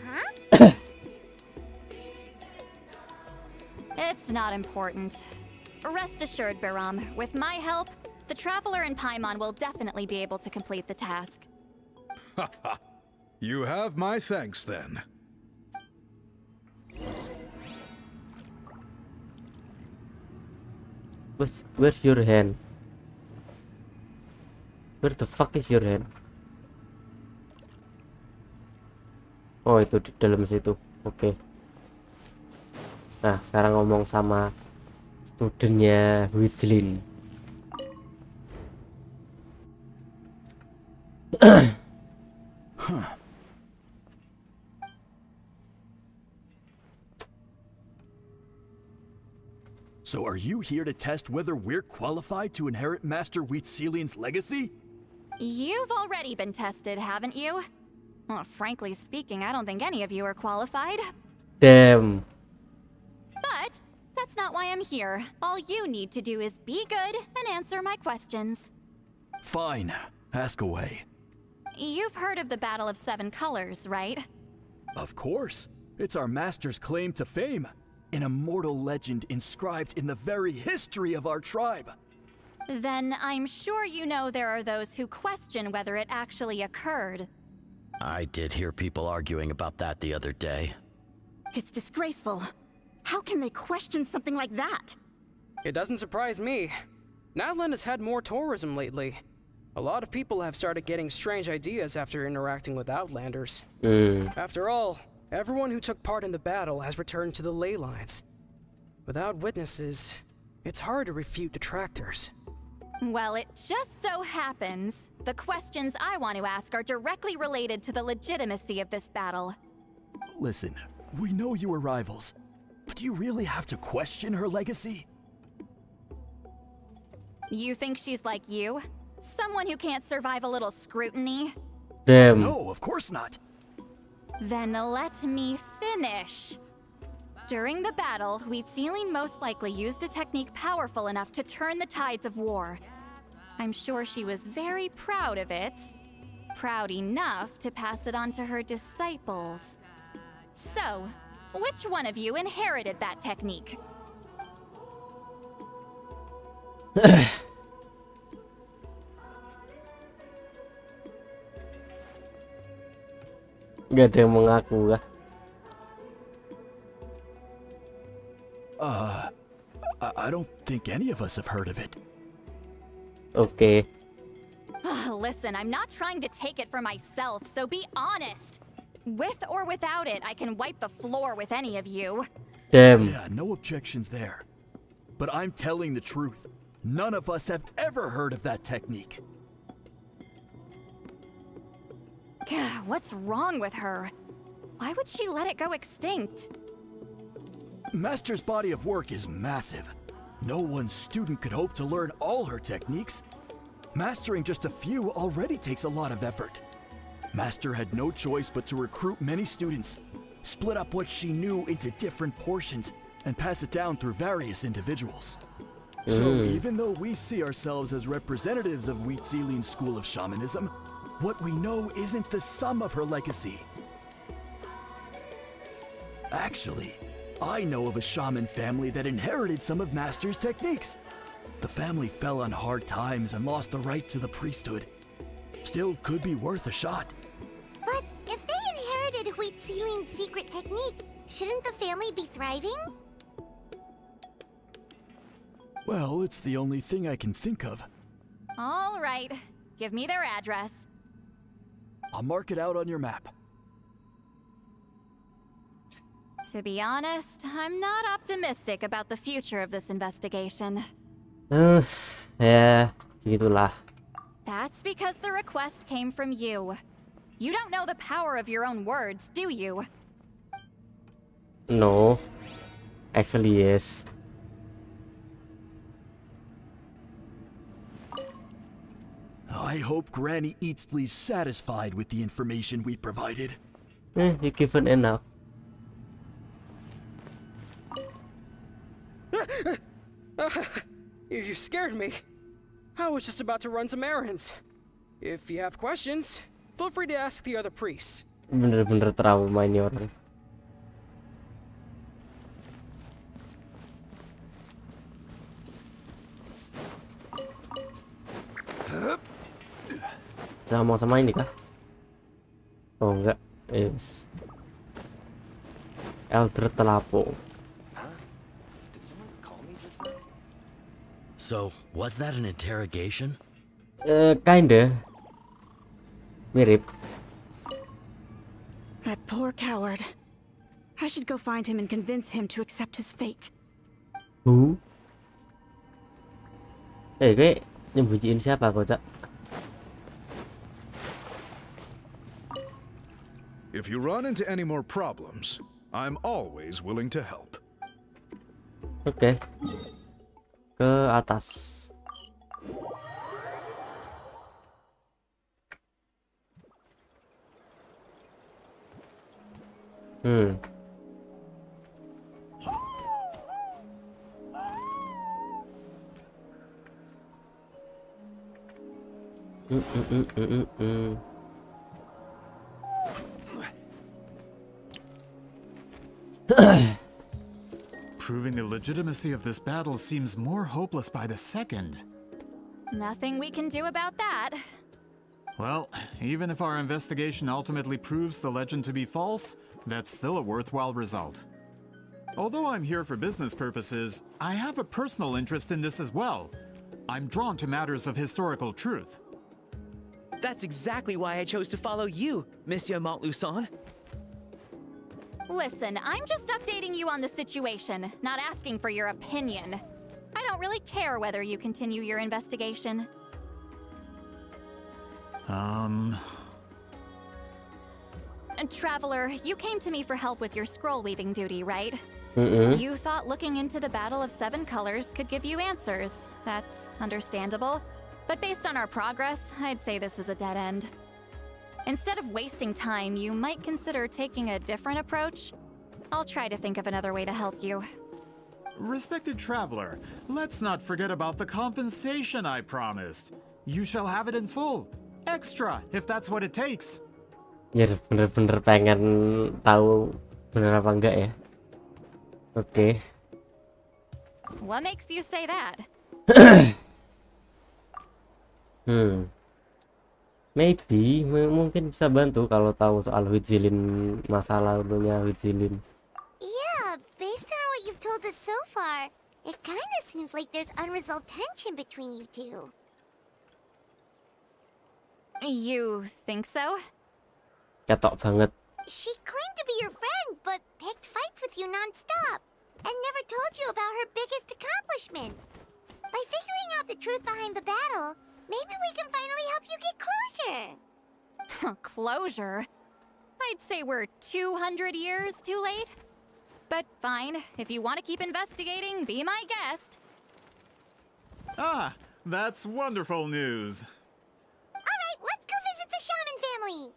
Huh? It's not important. Rest assured, Baram, with my help, the Traveler and Paimon will definitely be able to complete the task. You have my thanks then. Where's your hand? Where the fuck is your hand? Oh, itu di dalam situ. Oke. Nah, sekarang ngomong sama studennya Huitzilin. So are you here to test whether we're qualified to inherit Master Huitzilian's legacy? You've already been tested, haven't you? Well, frankly speaking, I don't think any of you are qualified. Damn. But that's not why I'm here. All you need to do is be good and answer my questions. Fine. Ask away. You've heard of the Battle of 7 Colors, right? Of course. It's our master's claim to fame. an immortal legend inscribed in the very history of our tribe. Then I'm sure you know there are those who question whether it actually occurred. I did hear people arguing about that the other day. It's disgraceful. How can they question something like that? It doesn't surprise me. Natlan has had more tourism lately. A lot of people have started getting strange ideas after interacting with Outlanders. After all, everyone who took part in the battle has returned to the ley lines. Without witnesses, it's hard to refute detractors. Well, it just so happens the questions I want to ask are directly related to the legitimacy of this battle. Listen, we know you were rivals, but do you really have to question her legacy? You think she's like you? Someone who can't survive a little scrutiny? Damn. No, of course not. Then let me finish. During the battle, Citlali most likely used a technique powerful enough to turn the tides of war. I'm sure she was very proud of it. Proud enough to pass it on to her disciples. So, which one of you inherited that technique? Gak ada yang mengaku kah? I don't think any of us have heard of it. Okay. Listen, I'm not trying to take it for myself, so be honest. With or without it, I can wipe the floor with any of you. Damn. Yeah, no objections there. But I'm telling the truth. None of us have ever heard of that technique. What's wrong with her? Why would she let it go extinct? Master's body of work is massive. No one student could hope to learn all her techniques. Mastering just a few already takes a lot of effort. Master had no choice but to recruit many students, split up what she knew into different portions, and pass it down through various individuals. So even though we see ourselves as representatives of Citlali's school of shamanism, what we know isn't the sum of her legacy. Actually, I know of a shaman family that inherited some of Master's techniques. The family fell on hard times and lost the right to the priesthood. Still could be worth a shot. But if they inherited Citlali's secret technique, shouldn't the family be thriving? Well, it's the only thing I can think of. All right, give me their address. I'll mark it out on your map. To be honest, I'm not optimistic about the future of this investigation. Ya, gitulah. That's because the request came from you. You don't know the power of your own words, do you? No. Actually, yes. I hope Granny Citlali's satisfied with the information we provided. You given enough. You scared me. I was just about to run some errands. If you have questions, feel free to ask the other priests. Bener-bener trauma ini orang. Sama ini kah? Oh enggak, yes. Elder Telapung. So, was that an interrogation? Kinda. Mirip. That poor coward. I should go find him and convince him to accept his fate. Who? Kayak nyembunyiin siapa kocak? If you run into any more problems, I'm always willing to help. Oke. Ke atas. legitimacy of this battle seems more hopeless by the second. Nothing we can do about that. Well, even if our investigation ultimately proves the legend to be false, that's still a worthwhile result. Although I'm here for business purposes, I have a personal interest in this as well. I'm drawn to matters of historical truth. That's exactly why I chose to follow you, Monsieur Montluçon. Listen, I'm just updating you on the situation, not asking for your opinion. I don't really care whether you continue your investigation. Traveler, you came to me for help with your scroll weaving duty, right? You thought looking into the Battle of Seven Colors could give you answers. That's understandable. But based on our progress, I'd say this is a dead end. Instead of wasting time, you might consider taking a different approach. I'll try to think of another way to help you. Respected traveler, let's not forget about the compensation I promised. You shall have it in full. Extra, if that's what it takes. Ya bener-bener pengen tahu bener apa enggak ya. Oke. What makes you say that? Maybe mungkin bisa bantu kalau tahu soal Huijilin, masa lalunya Huijilin. Yeah, based on what you've told us so far, it kind of seems like there's unresolved tension between you two. You think so? Ketok banget. She claimed to be your friend, but picked fights with you non-stop, and never told you about her biggest accomplishment. By figuring out the truth behind the battle, maybe we can finally help you get closure. Closure? I'd say we're 200 years too late. But fine, if you want to keep investigating, be my guest. Ah, that's wonderful news. Alright, let's go visit the shaman family.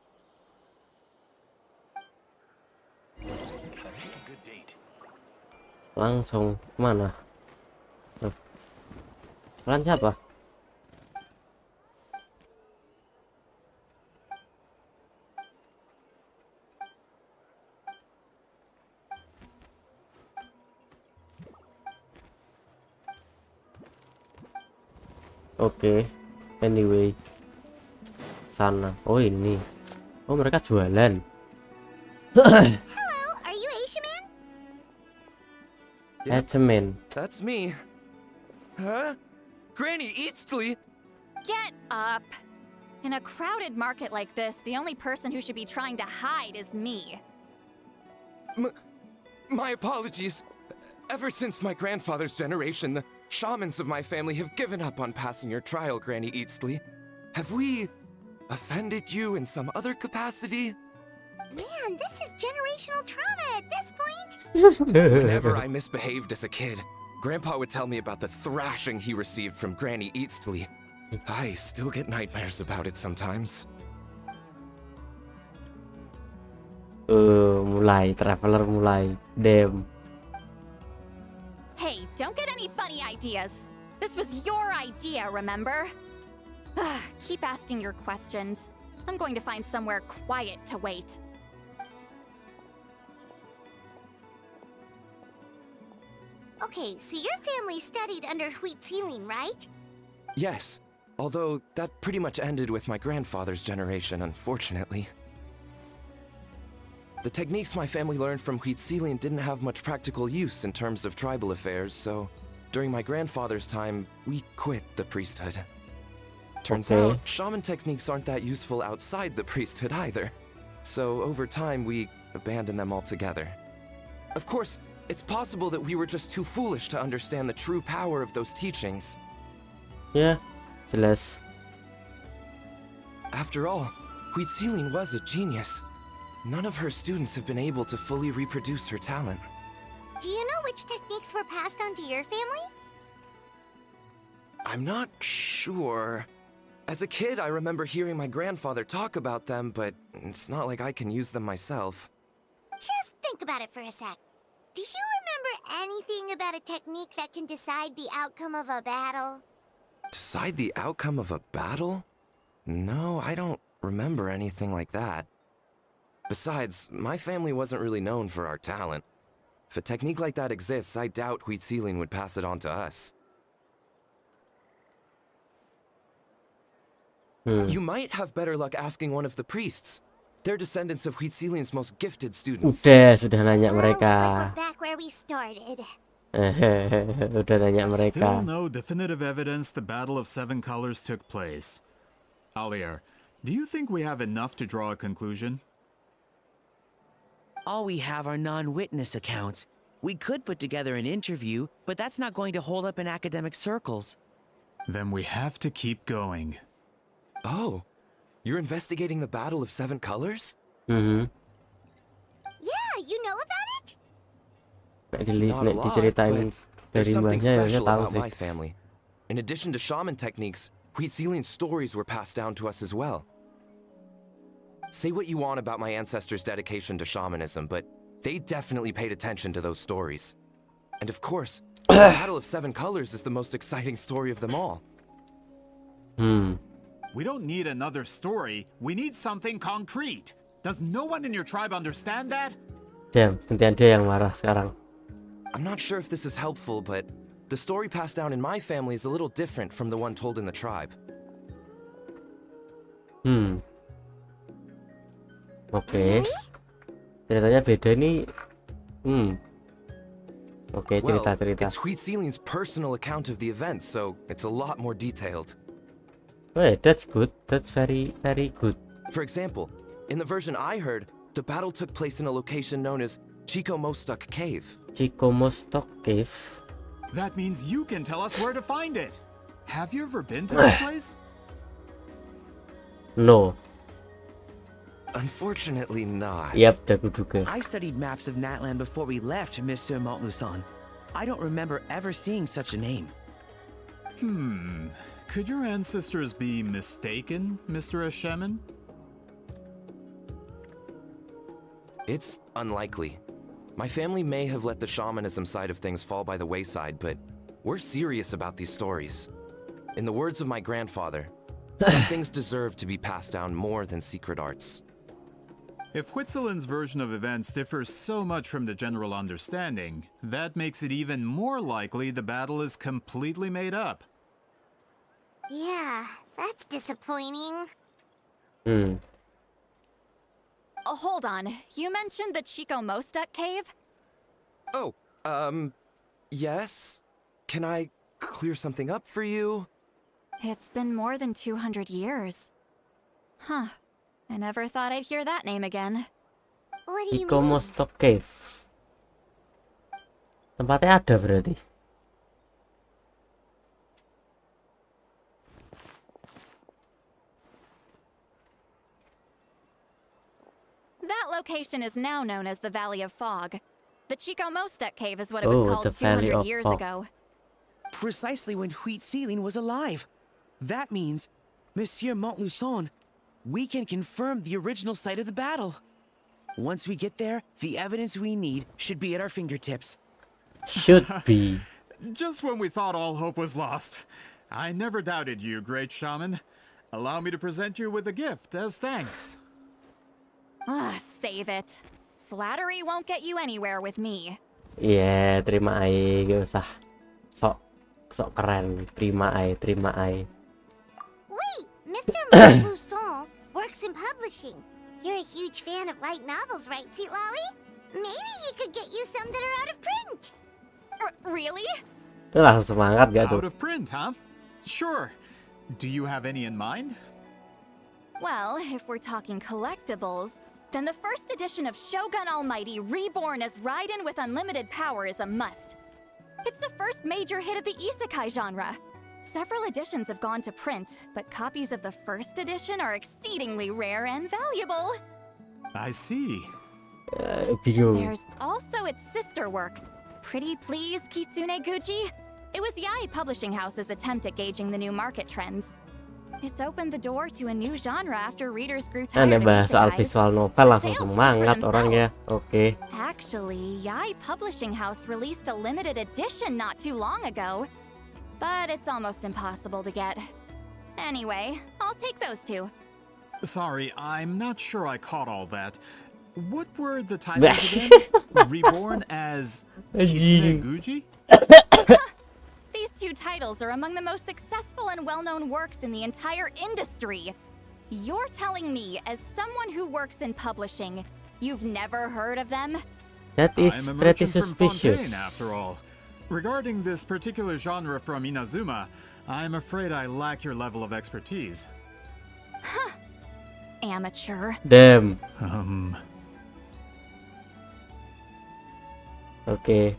Langsung kemana? Kalian siapa? Oke, anyway, sana. Oh ini, oh mereka jualan. Hello, are you Aishaman? Echemen. That's me. Huh? Granny Eatsley? Get up! In a crowded market like this, the only person who should be trying to hide is me. My apologies. Ever since my grandfather's generation, the shamans of my family have given up on passing your trial, Granny Eatsley. Have we offended you in some other capacity? Man, this is generational trauma at this point. Whenever I misbehaved as a kid, Grandpa would tell me about the thrashing he received from Granny Eatsley. I still get nightmares about it sometimes. Mulai, traveler mulai. Damn. Hey, don't get any funny ideas. This was your idea, remember? Keep asking your questions. I'm going to find somewhere quiet to wait. Okay, so your family studied under Huitzilin, right? Yes, although that pretty much ended with my grandfather's generation, unfortunately. The techniques my family learned from Huitzilin didn't have much practical use in terms of tribal affairs, so during my grandfather's time, we quit the priesthood. Turns out, shaman techniques aren't that useful outside the priesthood either. So over time, we abandoned them altogether. Of course, it's possible that we were just too foolish to understand the true power of those teachings. Yeah, jelas. After all, Huitzilin was a genius. None of her students have been able to fully reproduce her talent. Do you know which techniques were passed on to your family? I'm not sure. As a kid, I remember hearing my grandfather talk about them, but it's not like I can use them myself. Just think about it for a sec. Do you remember anything about a technique that can decide the outcome of a battle? Decide the outcome of a battle? No, I don't remember anything like that. Besides, my family wasn't really known for our talent. If a technique like that exists, I doubt Citlali would pass it on to us. You might have better luck asking one of the priests. They're descendants of Citlali's most gifted students. Sudah nanya mereka. We're back where we started. Udah nanya mereka. Still no definitive evidence the Battle of Seven Colors took place. Alier, do you think we have enough to draw a conclusion? All we have are non-witness accounts. We could put together an interview, but that's not going to hold up in academic circles. Then we have to keep going. Oh, you're investigating the Battle of Seven Colors? Yeah, you know about it? Not a lot, Diceritain but there's dari something mbahnya ya special tahu about sih. my family. In addition to shaman techniques, Citlali's stories were passed down to us as well. Say what you want about my ancestors' dedication to shamanism, but they definitely paid attention to those stories. And of course, the Battle of Seven Colors is the most exciting story of them all. We don't need another story. We need something concrete. Does no one in your tribe understand that? Damn, gantian dia yang marah sekarang. I'm not sure if this is helpful, but the story passed down in my family is a little different from the one told in the tribe. Oke. Ceritanya beda nih. Oke, Well, cerita-cerita. it's Citlali's personal account of the events, so it's a lot more detailed. Wait, that's good. That's very, very good. For example, in the version I heard, the battle took place in a location known as Chico Mostuk Cave. Chico Mostuk Cave. That means you can tell us where to find it. Have you ever been to this place? No. Unfortunately not. Yep, dah kuduga. I studied maps of Natland before we left, Monsieur Montluçon. I don't remember ever seeing such a name. Could your ancestors be mistaken, Mr. Shaman? It's unlikely. My family may have let the shamanism side of things fall by the wayside, but we're serious about these stories. In the words of my grandfather, some things deserve to be passed down more than secret arts. If Citlali's version of events differs so much from the general understanding, that makes it even more likely the battle is completely made up. Yeah, that's disappointing. Hold on. You mentioned the Chico Mostuk cave? Oh, yes? Can I clear something up for you? It's been more than 200 years. Huh. I never thought I'd hear that name again. What do you Chico mean? Mostuk Cave. Tempatnya ada berarti. That location is now known as the Valley of Fog. The Chico Mostuk cave is what it was Oh, called the Valley 200 of years Fog. ago. Precisely when Citlali was alive. That means, Monsieur Montluçon, we can confirm the original site of the battle. Once we get there, the evidence we need should be at our fingertips. Should be. Just when we thought all hope was lost. I never doubted you, great shaman. Allow me to present you with a gift as thanks. Save it. Flattery won't get you anywhere with me. Iya, terima aja, gak usah sok keren. Terima aja. Wait, Mr. Montluçon works in publishing. You're a huge fan of light novels, right, Citlali? Maybe he could get you some that are out of print. Really? Itu langsung semangat gak tuh? Out of print, huh? Sure. Do you have any in mind? Well, if we're talking collectibles, then the first edition of Shogun Almighty Reborn as Raiden with Unlimited Power is a must. It's the first major hit of the isekai genre. Several editions have gone to print, but copies of the first edition are exceedingly rare and valuable. I see. Bingung. There's also its sister work, Pretty Please Kitsune Guji. It was Yae Publishing House's attempt at gauging the new market trends. It's opened the door to a new genre after readers grew tired of bahas soal isekais. visual novel langsung semangat orangnya. Oke. Actually, Yae Publishing House released a limited edition not too long ago, but it's almost impossible to get. Anyway, I'll take those two. Sorry, I'm not sure I caught all that. What were the titles again? Reborn as Kitsune Guji? These two titles are among the most successful and well-known works in the entire industry. You're telling me, as someone who works in publishing, you've never heard of them? That is I'm a pretty merchant from suspicious. Fontaine, after all. Regarding this particular genre from Inazuma, I'm afraid I lack your level of expertise. Huh. Amateur. Damn. Okay.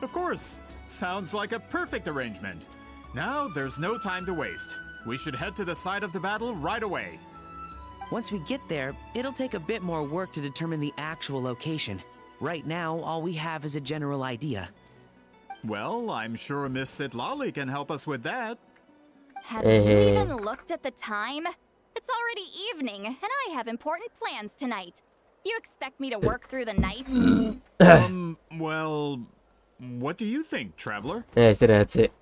Of course. Sounds like a perfect arrangement. Now, there's no time to waste. We should head to the site of the battle right away. Once we get there, it'll take a bit more work to determine the actual location. Right now, all we have is a general idea. Well, I'm sure Miss Citlali can help us with that. Have you even looked at the time? It's already evening, and I have important plans tonight. You expect me to work through the night? Well, what do you think, traveler? Yeah, that's it.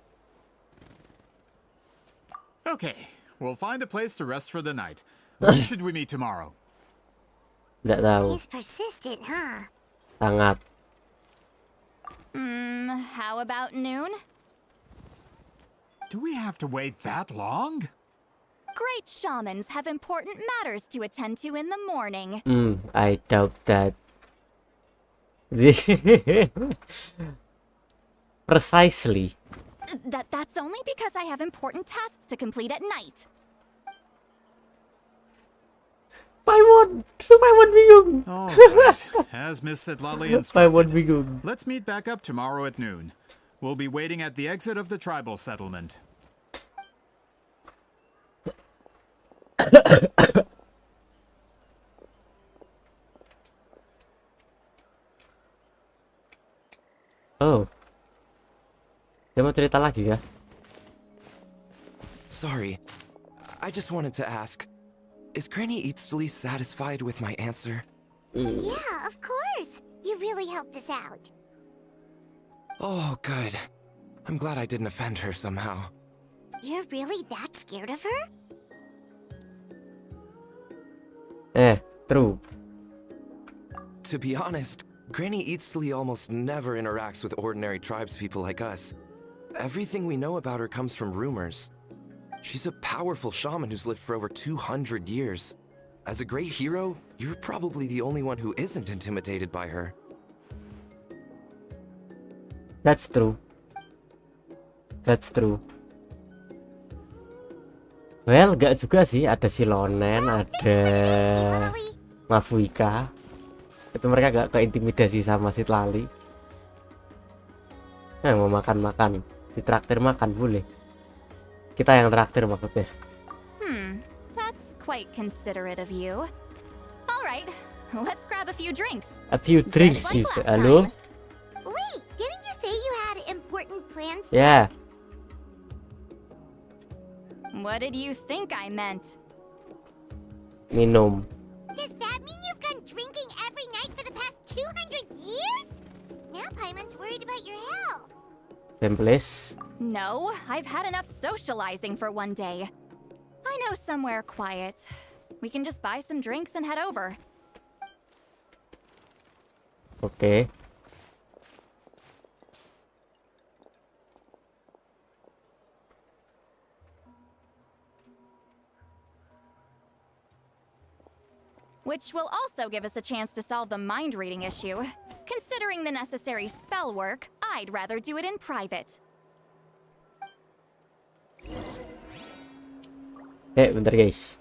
Okay, we'll find a place to rest for the night. When should we meet tomorrow? Nggak tahu. He's persistent, huh? Sangat. How about noon? Do we have to wait that long? Great shamans have important matters to attend to in the morning. I doubt that. Precisely. That's only because I have important tasks to complete at night. Paimon bingung. All right, as Miss Citlali Paimon instructed, bingung. let's meet back up tomorrow at noon. We'll be waiting at the exit of the tribal settlement. Oh. Dia mau cerita lagi ya? Sorry. I just wanted to ask, is Granny Eatsley satisfied with my answer? Yeah, of course. You really helped us out. Oh, good. I'm glad I didn't offend her somehow. You're really that scared of her? True. To be honest, Granny Eatsley almost never interacts with ordinary tribespeople like us. Everything we know about her comes from rumors. She's a powerful shaman who's lived for over 200 years. As a great hero, you're probably the only one who isn't intimidated by her. That's true. That's true. Well, gak juga sih. Ada si Lonen, ada Mavuika. Itu mereka gak keintimidasi sama Citlali. Mau makan-makan. Ditraktir makan boleh. Kita yang traktir maksudnya. That's quite considerate of you. All right, let's grab a few drinks. A few drinks, Just like you say. last Halo? time. Wait, didn't you say you had important plans? Yeah. What did you think I meant? Minum. Does that mean you've gone drinking every night for the past 200 years? Now Paimon's worried about your health. Temples. No, I've had enough socializing for one day. I know somewhere quiet. We can just buy some drinks and head over. Okay. Which will also give us a chance to solve the mind reading issue. Considering the necessary spell work, I'd rather do it in private. Bentar guys.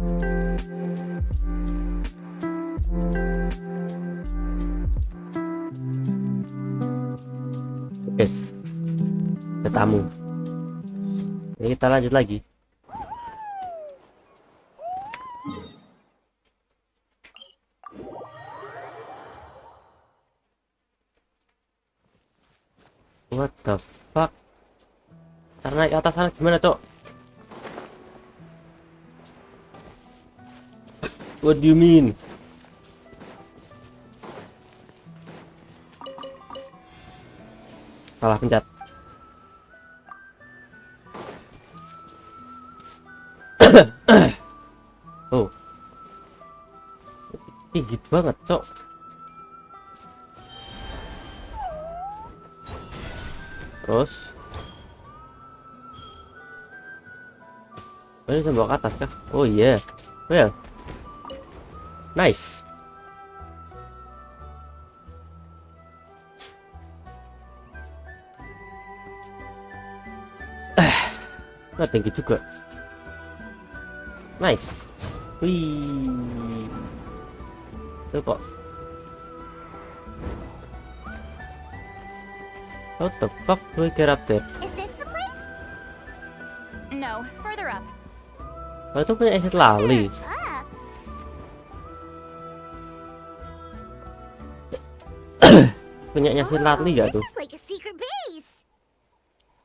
Guys, ada tamu. Ini kita lanjut lagi. What the fuck? Cara naik atas sana gimana, Cok? What do you mean? Salah pencet. Oh. Tinggi banget, Cok. Terus ini bisa bawa ke atas kah? Oh iya, well, nice. Nggak tinggi juga. Nice. Wih, tuh kok. What the fuck do we get up there? Is this the place? No, further up. Oh, itu punya Citlali. Punyanya Citlali gak tuh? This is like a secret base.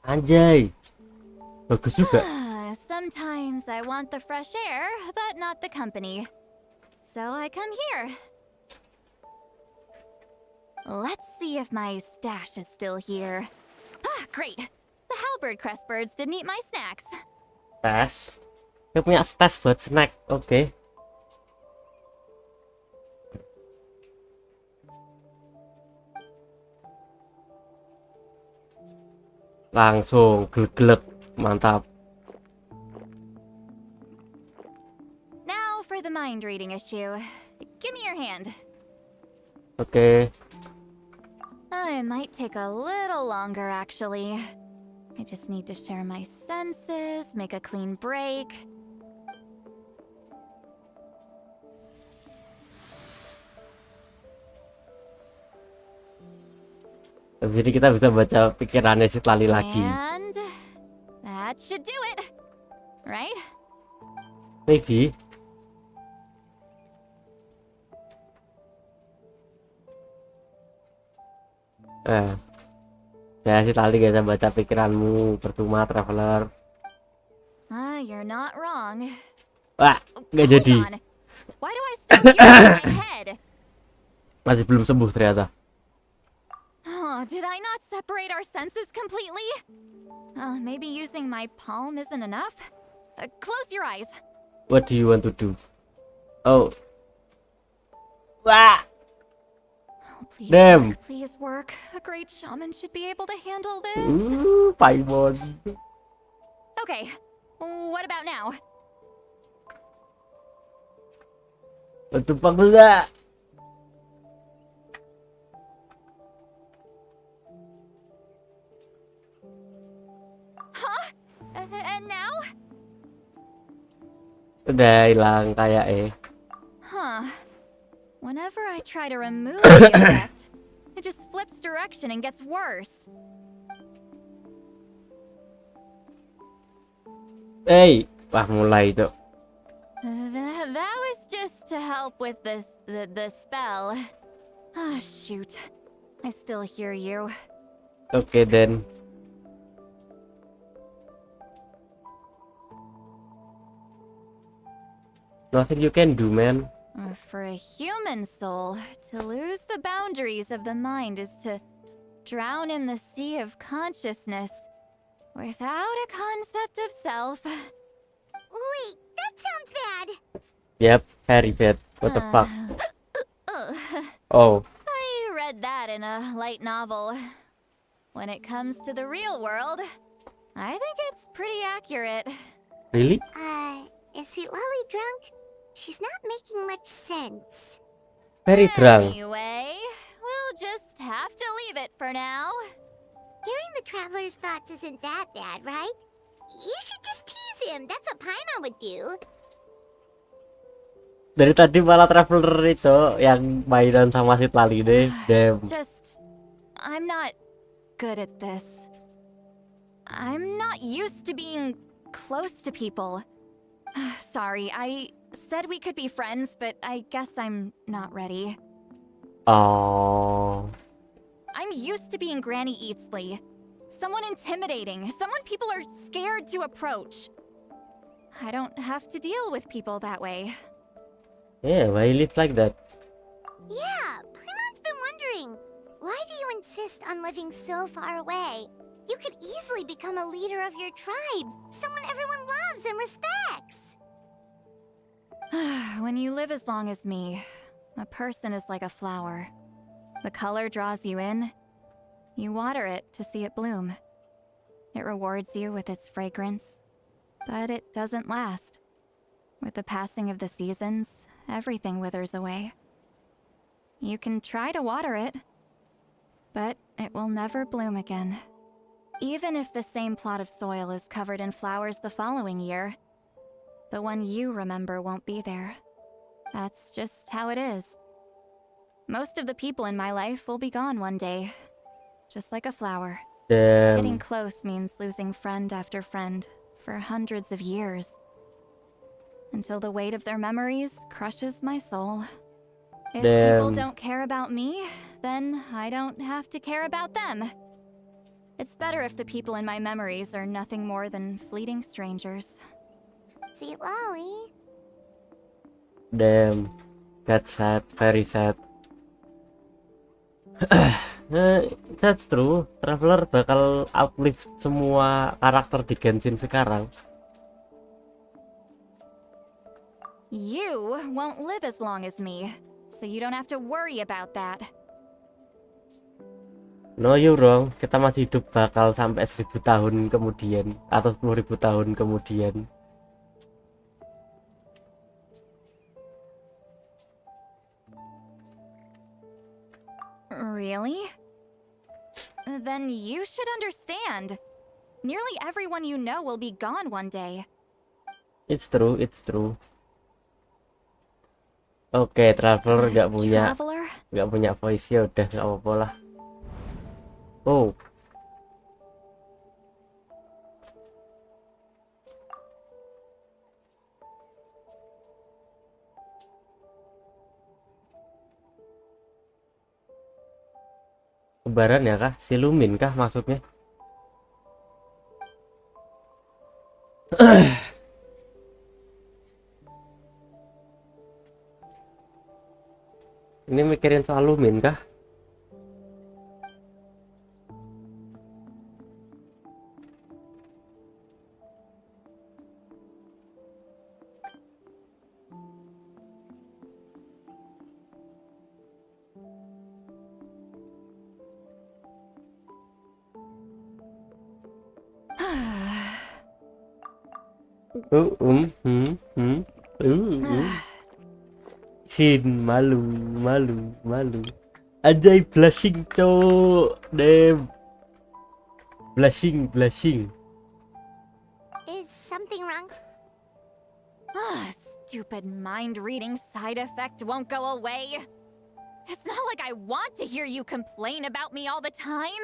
Anjay. Bagus juga. Sometimes I want the fresh air, but not the company. So I come here. Let's see if my stash is still here. Ah, great. The halberd crest birds didn't eat my snacks. Stash. Dia punya stash buat snack. Oke. Langsung glek-glek. Mantap. Now for the mind reading issue. Give me your hand. Oke. It might take a little longer, actually. I just need to share my senses, make a clean break. Jadi kita bisa baca pikirannya Citlali lagi. And that should do it, right? Maybe. Ya Citlali gak bisa baca pikiranmu, percuma traveler. You're not wrong. Wah, nggak jadi. Why do I still hear it in my head? Masih belum sembuh ternyata. Oh, did I not separate our senses completely? Maybe using my palm isn't enough? Close your eyes. What do you want to do? Oh. Wah. Please Damn. work, please work. A great shaman should be able to handle this. Paimon. Okay, what about now? What the fuck was that? Huh? And now? Udah hilang kayak Huh. Whenever I try to remove the effect, it just flips direction and gets worse. Hey, wah mulai tuh. That was just to help with the spell. Ah, shoot. I still hear you. Okay then. Nothing you can do, man. For a human soul, to lose the boundaries of the mind is to drown in the sea of consciousness without a concept of self. Wait, that sounds bad. Yep, very bad. What the fuck? Oh. I read that in a light novel. When it comes to the real world, I think it's pretty accurate. Really? Is Citlali drunk? She's not making much sense. Very drunk. Anyway, we'll just have to leave it for now. Hearing the traveler's thoughts isn't that bad, right? You should just tease him. That's what Paimon would do. Dari tadi malah traveler itu yang mainan sama Citlali deh. Damn. It's just, I'm not good at this. I'm not used to being close to people. Sorry, I said we could be friends, but I guess I'm not ready. Oh. I'm used to being Granny Eatsley. Someone intimidating, someone people are scared to approach. I don't have to deal with people that way. Yeah, why you live like that? Yeah, Paimon's been wondering. Why do you insist on living so far away? You could easily become a leader of your tribe, someone everyone loves and respects. When you live as long as me, a person is like a flower. The color draws you in. You water it to see it bloom. It rewards you with its fragrance, but it doesn't last. With the passing of the seasons, everything withers away. You can try to water it, but it will never bloom again. Even if the same plot of soil is covered in flowers the following year, the one you remember won't be there. That's just how it is. Most of the people in my life will be gone one day, just like a flower. Damn. Getting close means losing friend after friend for hundreds of years, until the weight of their memories crushes my soul. If people Damn. don't care about me, then I don't have to care about them. It's better if the people in my memories are nothing more than fleeting strangers. Citlali. Damn. That's sad, very sad. That's true. Traveler bakal uplift semua karakter di Genshin sekarang. You won't live as long as me, so you don't have to worry about that. No, you wrong. Kita masih hidup bakal sampai 1000 tahun kemudian atau 10.000 tahun kemudian. Really? Then you should understand. Nearly everyone you know will be gone one day. It's true, it's true. Oke, traveler nggak punya voice, ya udah nggak apa-apa lah. Oh. Kebaran ya kah? Silumin kah maksudnya? Ini mikirin soal lumin kah? Sin malu. Anjay, blushing cowok. Damn. Blushing. Is something wrong? Stupid mind-reading side effect won't go away. It's not like I want to hear you complain about me all the time.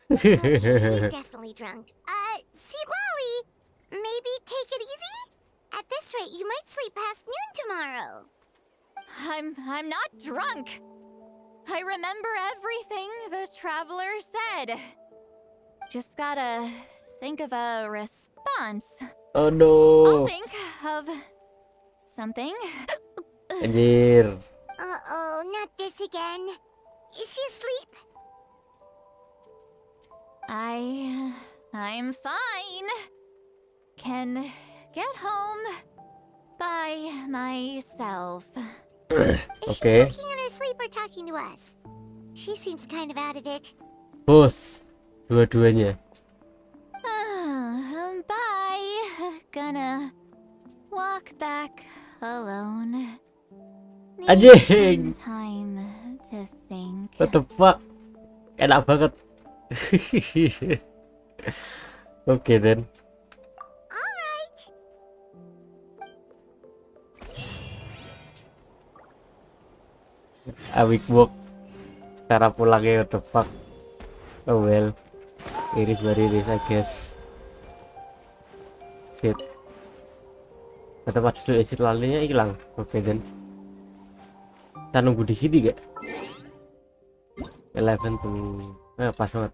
Okay, she's definitely drunk. Citlali, maybe take it easy? At this rate, you might sleep past noon tomorrow. I'm not drunk. I remember everything the traveler said. Just gotta think of a response. Oh no. I'll think of something. Anjir. Uh-oh, not this again. Is she asleep? I'm fine. Can get home by myself. Is she talking in her sleep or talking to us? She seems kind of out of it. Bos, dua-duanya. Bye. Gonna walk back alone. Anjing. Time to think. What the fuck? Enak banget. Okay then. A week walk. Cara pulangnya what the fuck. Oh well. It is what it is, I guess. Shit. Kata pas duduk Citlalinya hilang. Oke then. Kita nunggu di sini gak? 11 to pas banget.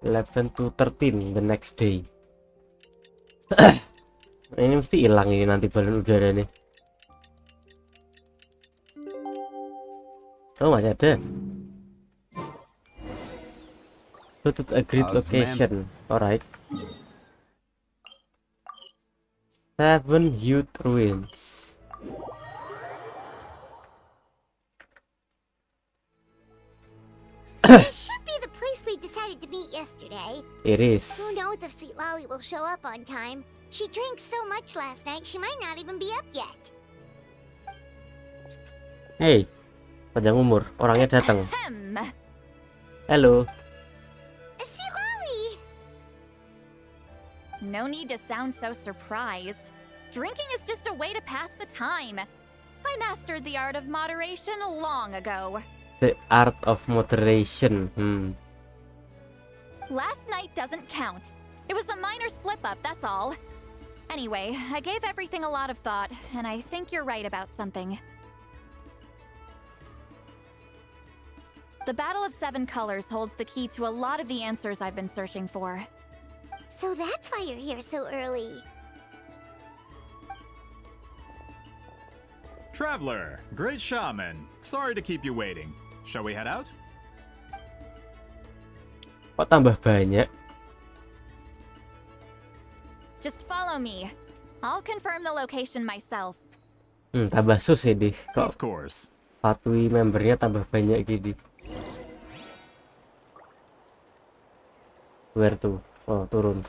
11 to 13 the next day. Ini mesti hilang ini nanti balon udara nih. Oh masih ada. To agreed location. Alright. 7 huge ruins. This should be the place we decided to meet yesterday. It is. Who knows if Citlali will show up on time? She drank so much last night, she might not even be up yet. Hey, panjang umur, orangnya datang. Halo. Citlali! No need to sound so surprised. Drinking is just a way to pass the time. I mastered the art of moderation long ago. The art of moderation. Last night doesn't count. It was a minor slip-up, that's all. Anyway, I gave everything a lot of thought, and I think you're right about something. The Battle of Seven Colors holds the key to a lot of the answers I've been searching for. So that's why you're here so early. Traveler, great shaman. Sorry to keep you waiting. Shall we head out? Kok tambah banyak? Just follow me. I'll confirm the location myself. Tambah sus ini. Kok Of course. Patui membernya tambah banyak gini. Where to? Oh, turun.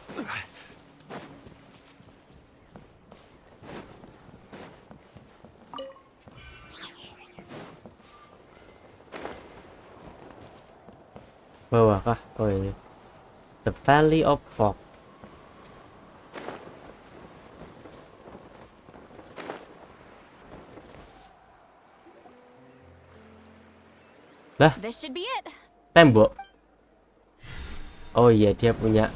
Bawah kah? Oh iya. The Valley of Fog. Lah, This should be it. tembok. Oh iya, dia punya.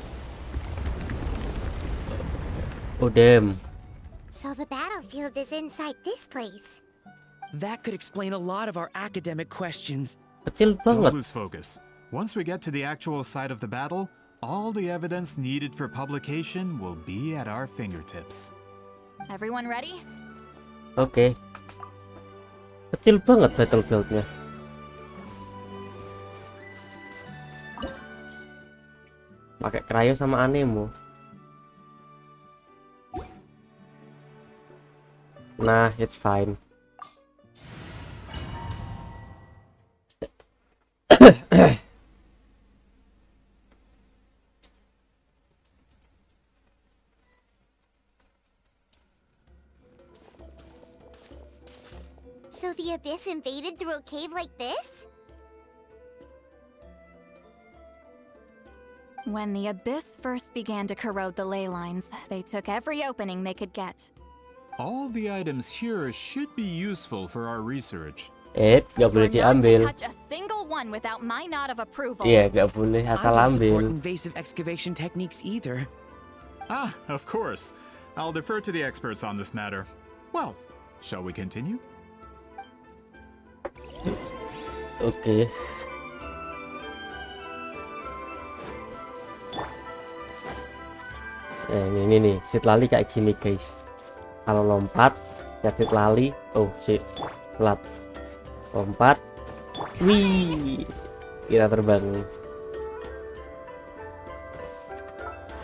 Oh damn. So the battlefield is inside this place. That could explain a lot of our academic questions. Kecil Don't banget. lose focus. Once we get to the actual site of the battle, all the evidence needed for publication will be at our fingertips. Everyone ready? Oke. Kecil banget battlefieldnya. Pakai cryo sama anemo. Nah, it's fine. So the abyss invaded through a cave like this? When the abyss first began to corrode the ley lines, they took every opening they could get. All the items here should be useful for our research. Gak boleh You're not to diambil. touch a single one without my nod of approval. Iya, gak boleh asal I don't support ambil. invasive excavation techniques either. Ah, of course. I'll defer to the experts on this matter. Well, shall we continue? Oke. Ini nih, Citlali kayak gini guys. Kalau lompat, ya Citlali. Oh shit, telat. Lompat. Wih, kita terbang.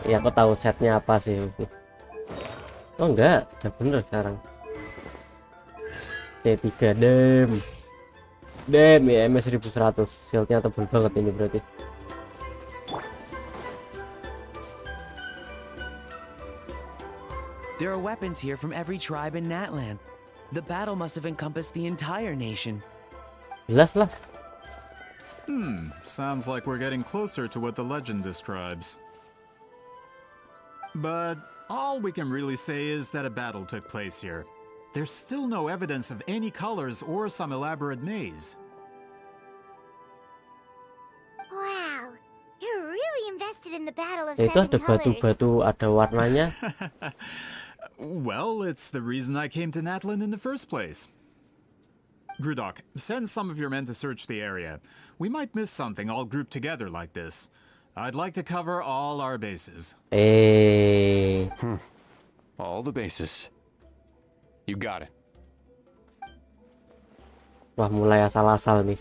Ya aku tahu setnya apa sih. Oh enggak, udah bener sekarang. C3 dem. Dem ya MS 1100. Shieldnya tebel banget ini berarti. There are weapons here from every tribe in Natlan. The battle must have encompassed the entire nation. Jelas lah. Sounds like we're getting closer to what the legend describes. But all we can really say is that a battle took place here. there's still no evidence of any colors or some elaborate maze. Wow, you're really invested in the Battle of Itu Seven ada Colors. batu-batu, ada warnanya. Well, it's the reason I came to Natlan in the first place. Grudok, send some of your men to search the area. We might miss something all grouped together like this. I'd like to cover all our bases. All the bases. You got it. Wah, mulai asal-asal nih.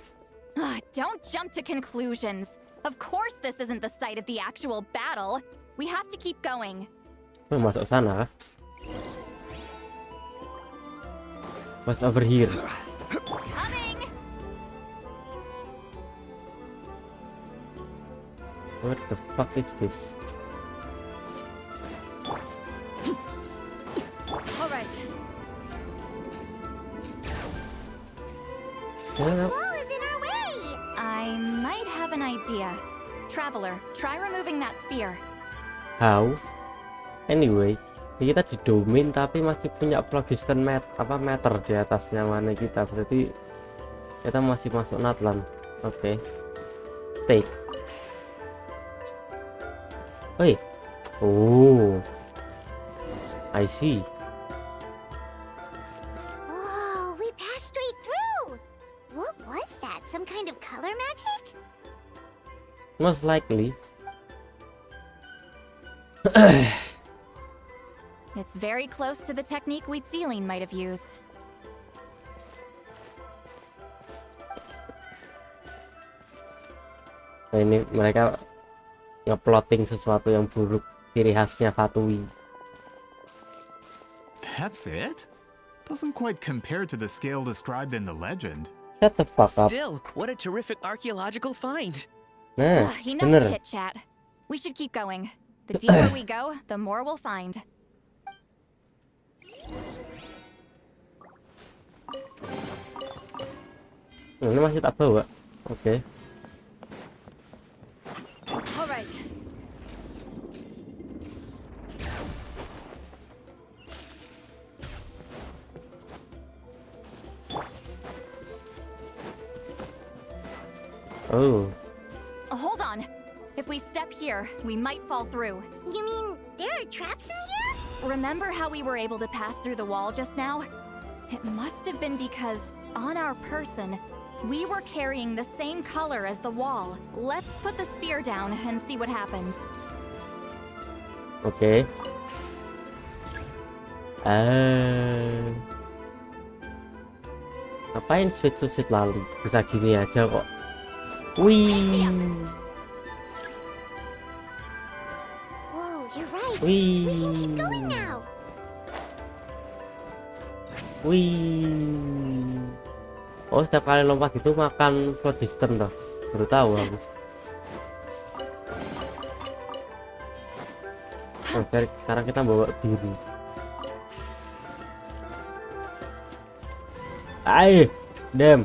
Don't jump to conclusions. Of course this isn't the site of the actual battle. We have to keep going. Masuk sana kah? What's over here? Coming! What the fuck is this? All right. Yeah. Wall is in our way! I might have an idea. Traveler, try removing that sphere. How? Anyway, kita di domain tapi masih punya phlogiston meter di atasnya mana kita, berarti kita masih masuk Natlan. Oke. Take. Wait. Oh. I see. Whoa, we passed straight through! What was that? Some kind of color magic? Most likely. It's very close to the technique Citlali might have used. Nah, ini mereka ngeplotting sesuatu yang buruk, ciri khasnya Fatui. That's it? Doesn't quite compare to the scale described in the legend. Shut the fuck up. Still, what a terrific archaeological find. Nah, Enough bener. chit chat. We should keep going. The deeper we go, the more we'll find. Ini masih tak bawa. Oke. All right. Oh. Hold on. If we step here, we might fall through. You mean there are traps in here? Remember how we were able to pass through the wall just now? It must have been because, on our person, we were carrying the same color as the wall. Let's put the spear down and see what happens. Oke. Ngapain switch to Citlali? Bisa gini aja kok. Wih. Whoa, you're right. Wih. We can keep going now. Wih. Oh, setiap kali lompat itu makan phlogiston toh. Baru tahu aku. Oke, sekarang kita bawa biru. Ayo, dem.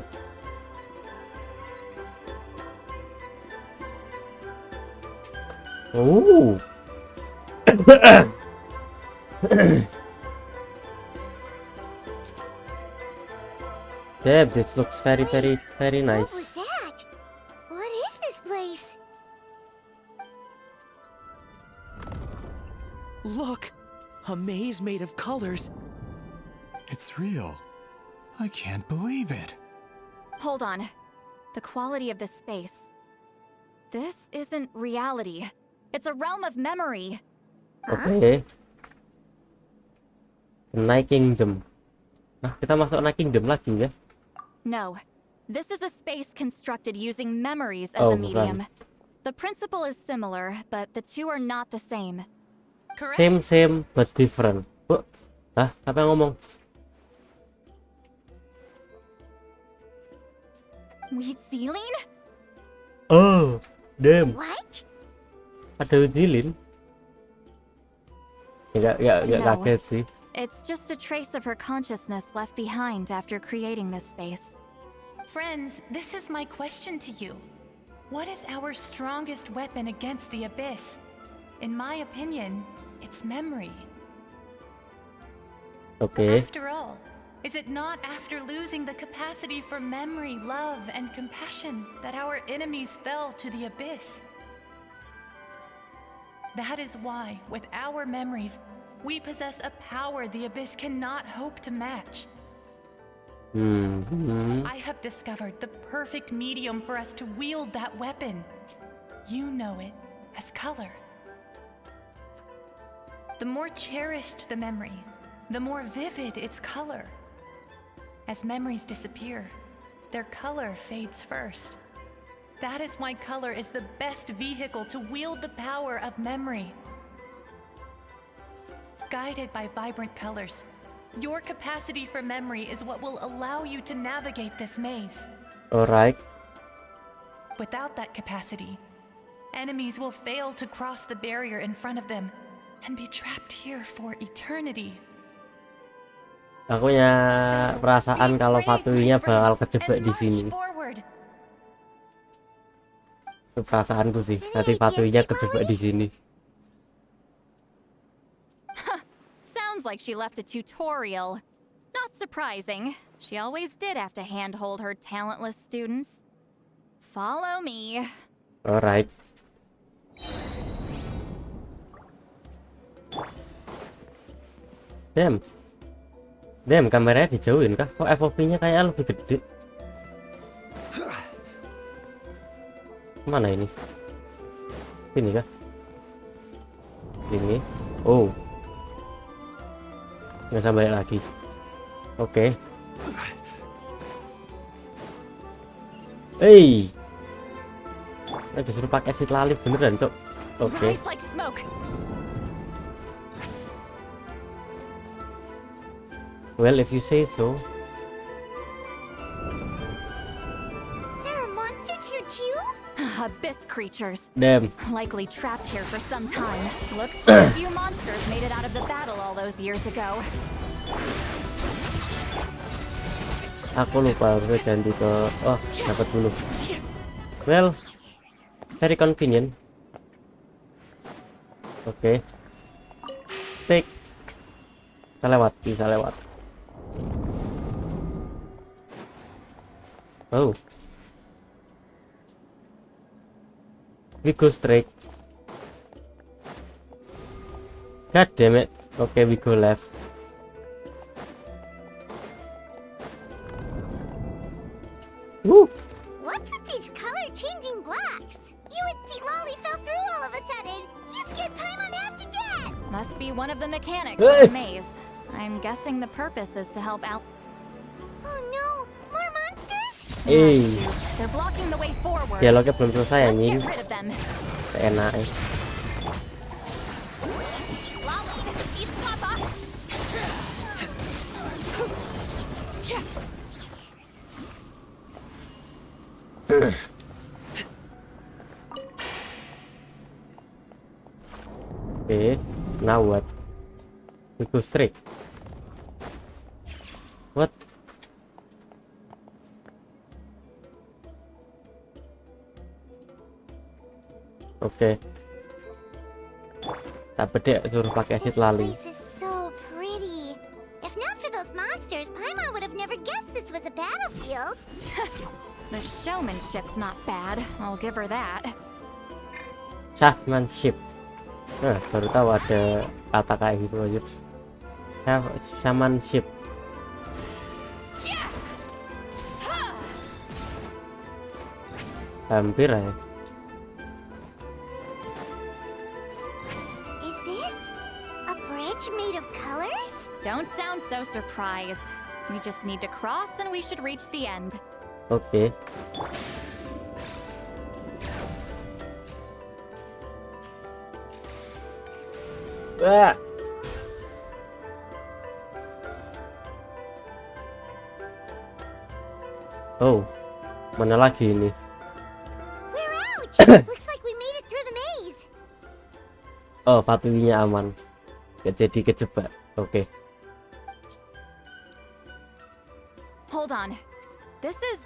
Oh. Damn, this looks very nice. What was that? What is this place? Look! A maze made of colors. It's real. I can't believe it. Hold on. The quality of this space. This isn't reality. It's a realm of memory. Oke. Night Kingdom. Nah, kita masuk Night Kingdom lagi ya. No. This is a space constructed using memories as Oh, a medium. bukan. The principle is similar, but the two are not the same. Correct. Same but different. Bu, apa yang ngomong? Citlali? Oh, damn. What? Ada Udilin? Nggak No. kaget sih. It's just a trace of her consciousness left behind after creating this space. Friends, this is my question to you. What is our strongest weapon against the Abyss? In my opinion, it's memory. Oke. After all, Is it not after losing the capacity for memory, love, and compassion that our enemies fell to the abyss? That is why, with our memories, we possess a power the abyss cannot hope to match. I have discovered the perfect medium for us to wield that weapon. You know it as color. The more cherished the memory, the more vivid its color. As memories disappear, their color fades first. That is why color is the best vehicle to wield the power of memory. Guided by vibrant colors, your capacity for memory is what will allow you to navigate this maze. Alright. Without that capacity, enemies will fail to cross the barrier in front of them and be trapped here for eternity. Aku punya perasaan kalau patuhinya bakal kejebak di sini. Itu perasaanku sih, nanti patuhinya kejebak di sini. Sounds like she left a tutorial. Not surprising. She always did have to handhold her talentless students. Follow me. Alright. Damn, kameranya dijauhin kah? Kok FOV-nya kayak lebih gede? Mana ini? Ini kah? Ini. Oh. Nggak sampai lagi. Oke. Hey. Disuruh pakai Citlali beneran, Cok. Oke. Well, if you say so. There are monsters here too? Abyss creatures. Damn. Likely trapped here for some time. Looks like a few monsters made it out of the battle all those years ago. Aku lupa harus ganti ke dapat dulu. Well, very convenient. Oke. Take. Bisa lewat. Oh. We go straight. God damn it. Okay, we go left. Woo! What's with these color-changing blocks? You and Citlali fell through all of a sudden. You scared Paimon half to death. Must be one of the mechanics of the maze. I'm guessing the purpose is to help out. Oh no, more monsters? They're blocking the way forward. Dialognya belum selesai anjing. Get rid of them. Enak. Okay, now what? We go straight. What? Okay. Tak bedek suruh pakai Citlali. This is so pretty. If not for those monsters, Paimon would have never guessed this was a battlefield. The showmanship's not bad. I'll give her that. Showmanship. Nah, baru tahu ada kata kayak gitu aja. Showmanship. Hampir ya. Is this a bridge made of colors? Don't sound so surprised. We just need to cross and we should reach the end. Okay. Ah. Oh, mana lagi ini? We're out. Looks like we made it through the maze. Oh, patuhinya aman. Gak jadi kejebak. Oke. Hold on. This is...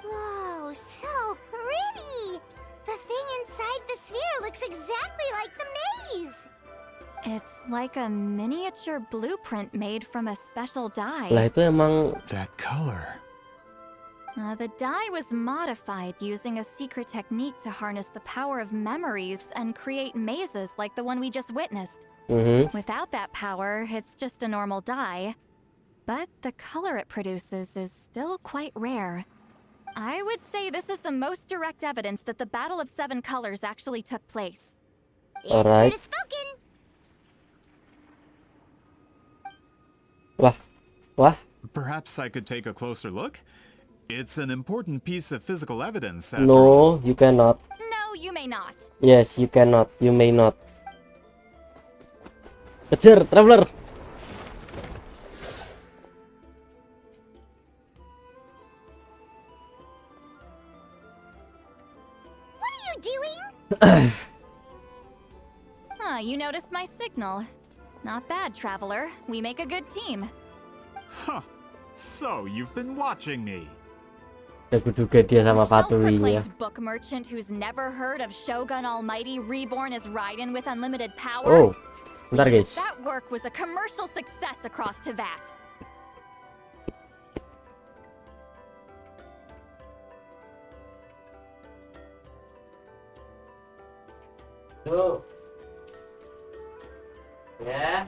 Whoa, so pretty. The thing inside the sphere looks exactly like the maze. It's like a miniature blueprint made from a special dye. Lah itu emang That color. The dye was modified using a secret technique to harness the power of memories and create mazes like the one we just witnessed. Without that power, it's just a normal dye. But the color it produces is still quite rare. I would say this is the most direct evidence that the Battle of Seven Colors actually took place. Alright. Wah. Perhaps I could take a closer look? It's an important piece of physical evidence after No, you cannot. No, you may not. Yes, you cannot. You may not. Kejar, traveler. What are you doing? You noticed my signal. Not bad, traveler. We make a good team. Huh. So, you've been watching me. Aku duga dia sama patuinya. Self-proclaimed book merchant who's never heard of Shogun Almighty reborn as Raiden with unlimited power. Oh, bentar guys. That work was a commercial success across Teyvat. Tuh. Ya.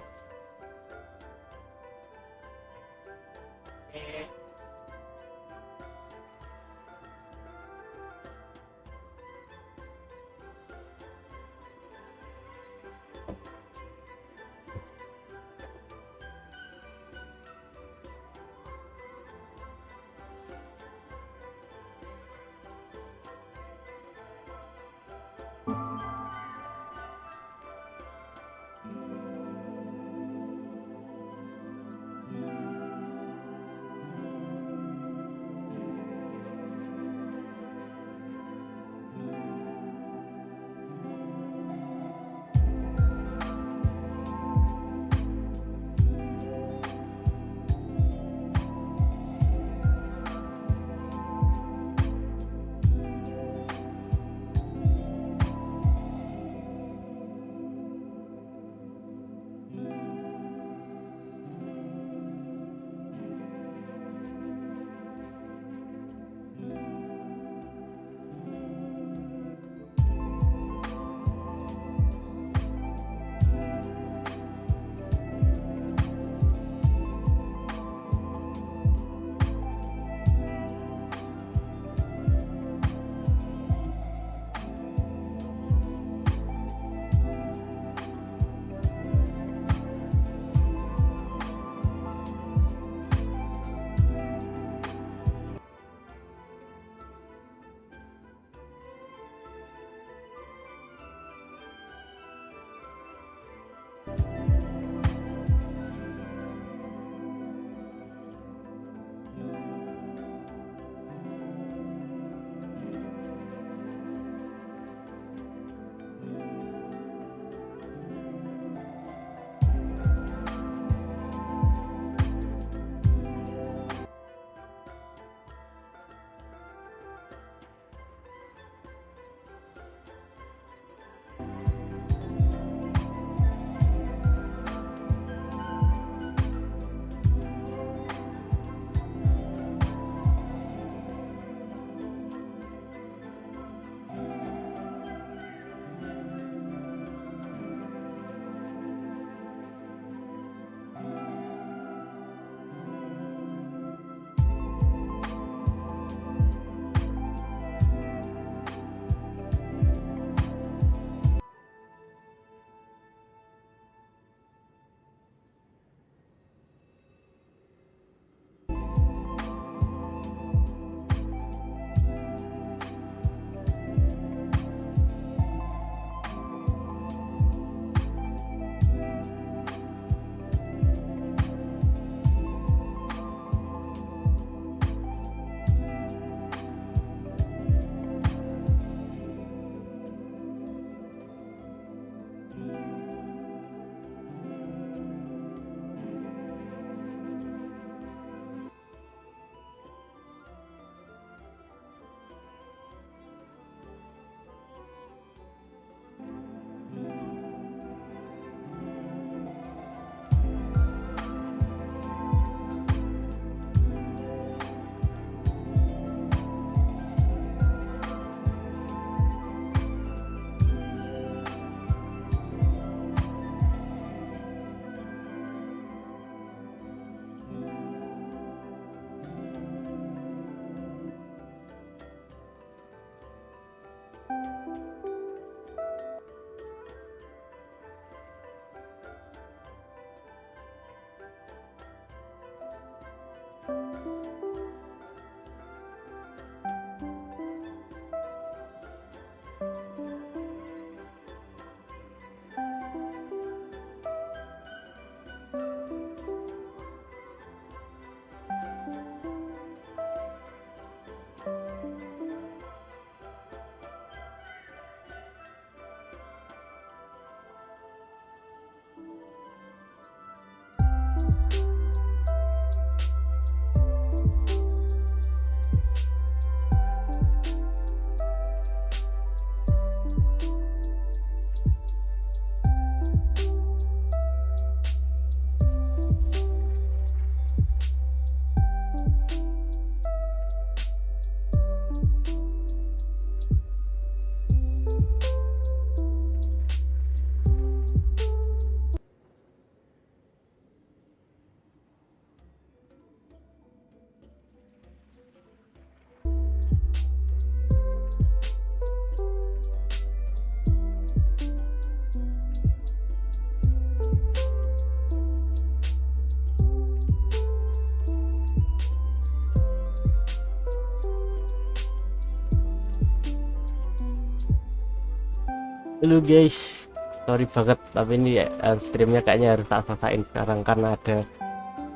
Halo guys, sorry banget tapi ini ya, streamnya kayaknya harus tak selesaiin sekarang karena ada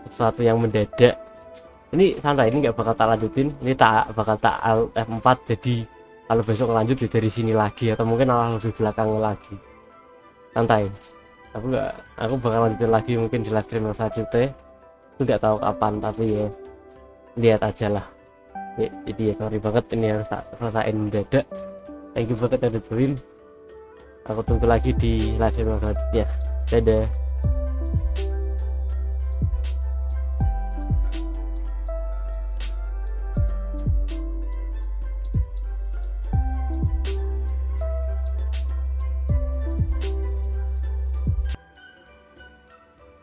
sesuatu yang mendadak. Ini santai, ini nggak bakal tak lanjutin, ini tak bakal tak Alt F4, jadi kalau besok lanjut ya dari sini lagi atau mungkin malah lebih belakang lagi. Santai, aku bakal lanjutin lagi mungkin di live stream yang selanjutnya. Aku nggak tahu kapan, tapi ya lihat aja lah ya. Jadi ya sorry banget, ini harus tak selesaiin mendadak. Thank you banget udah join. Aku tunggu lagi di live stream yang selanjutnya. Dadah.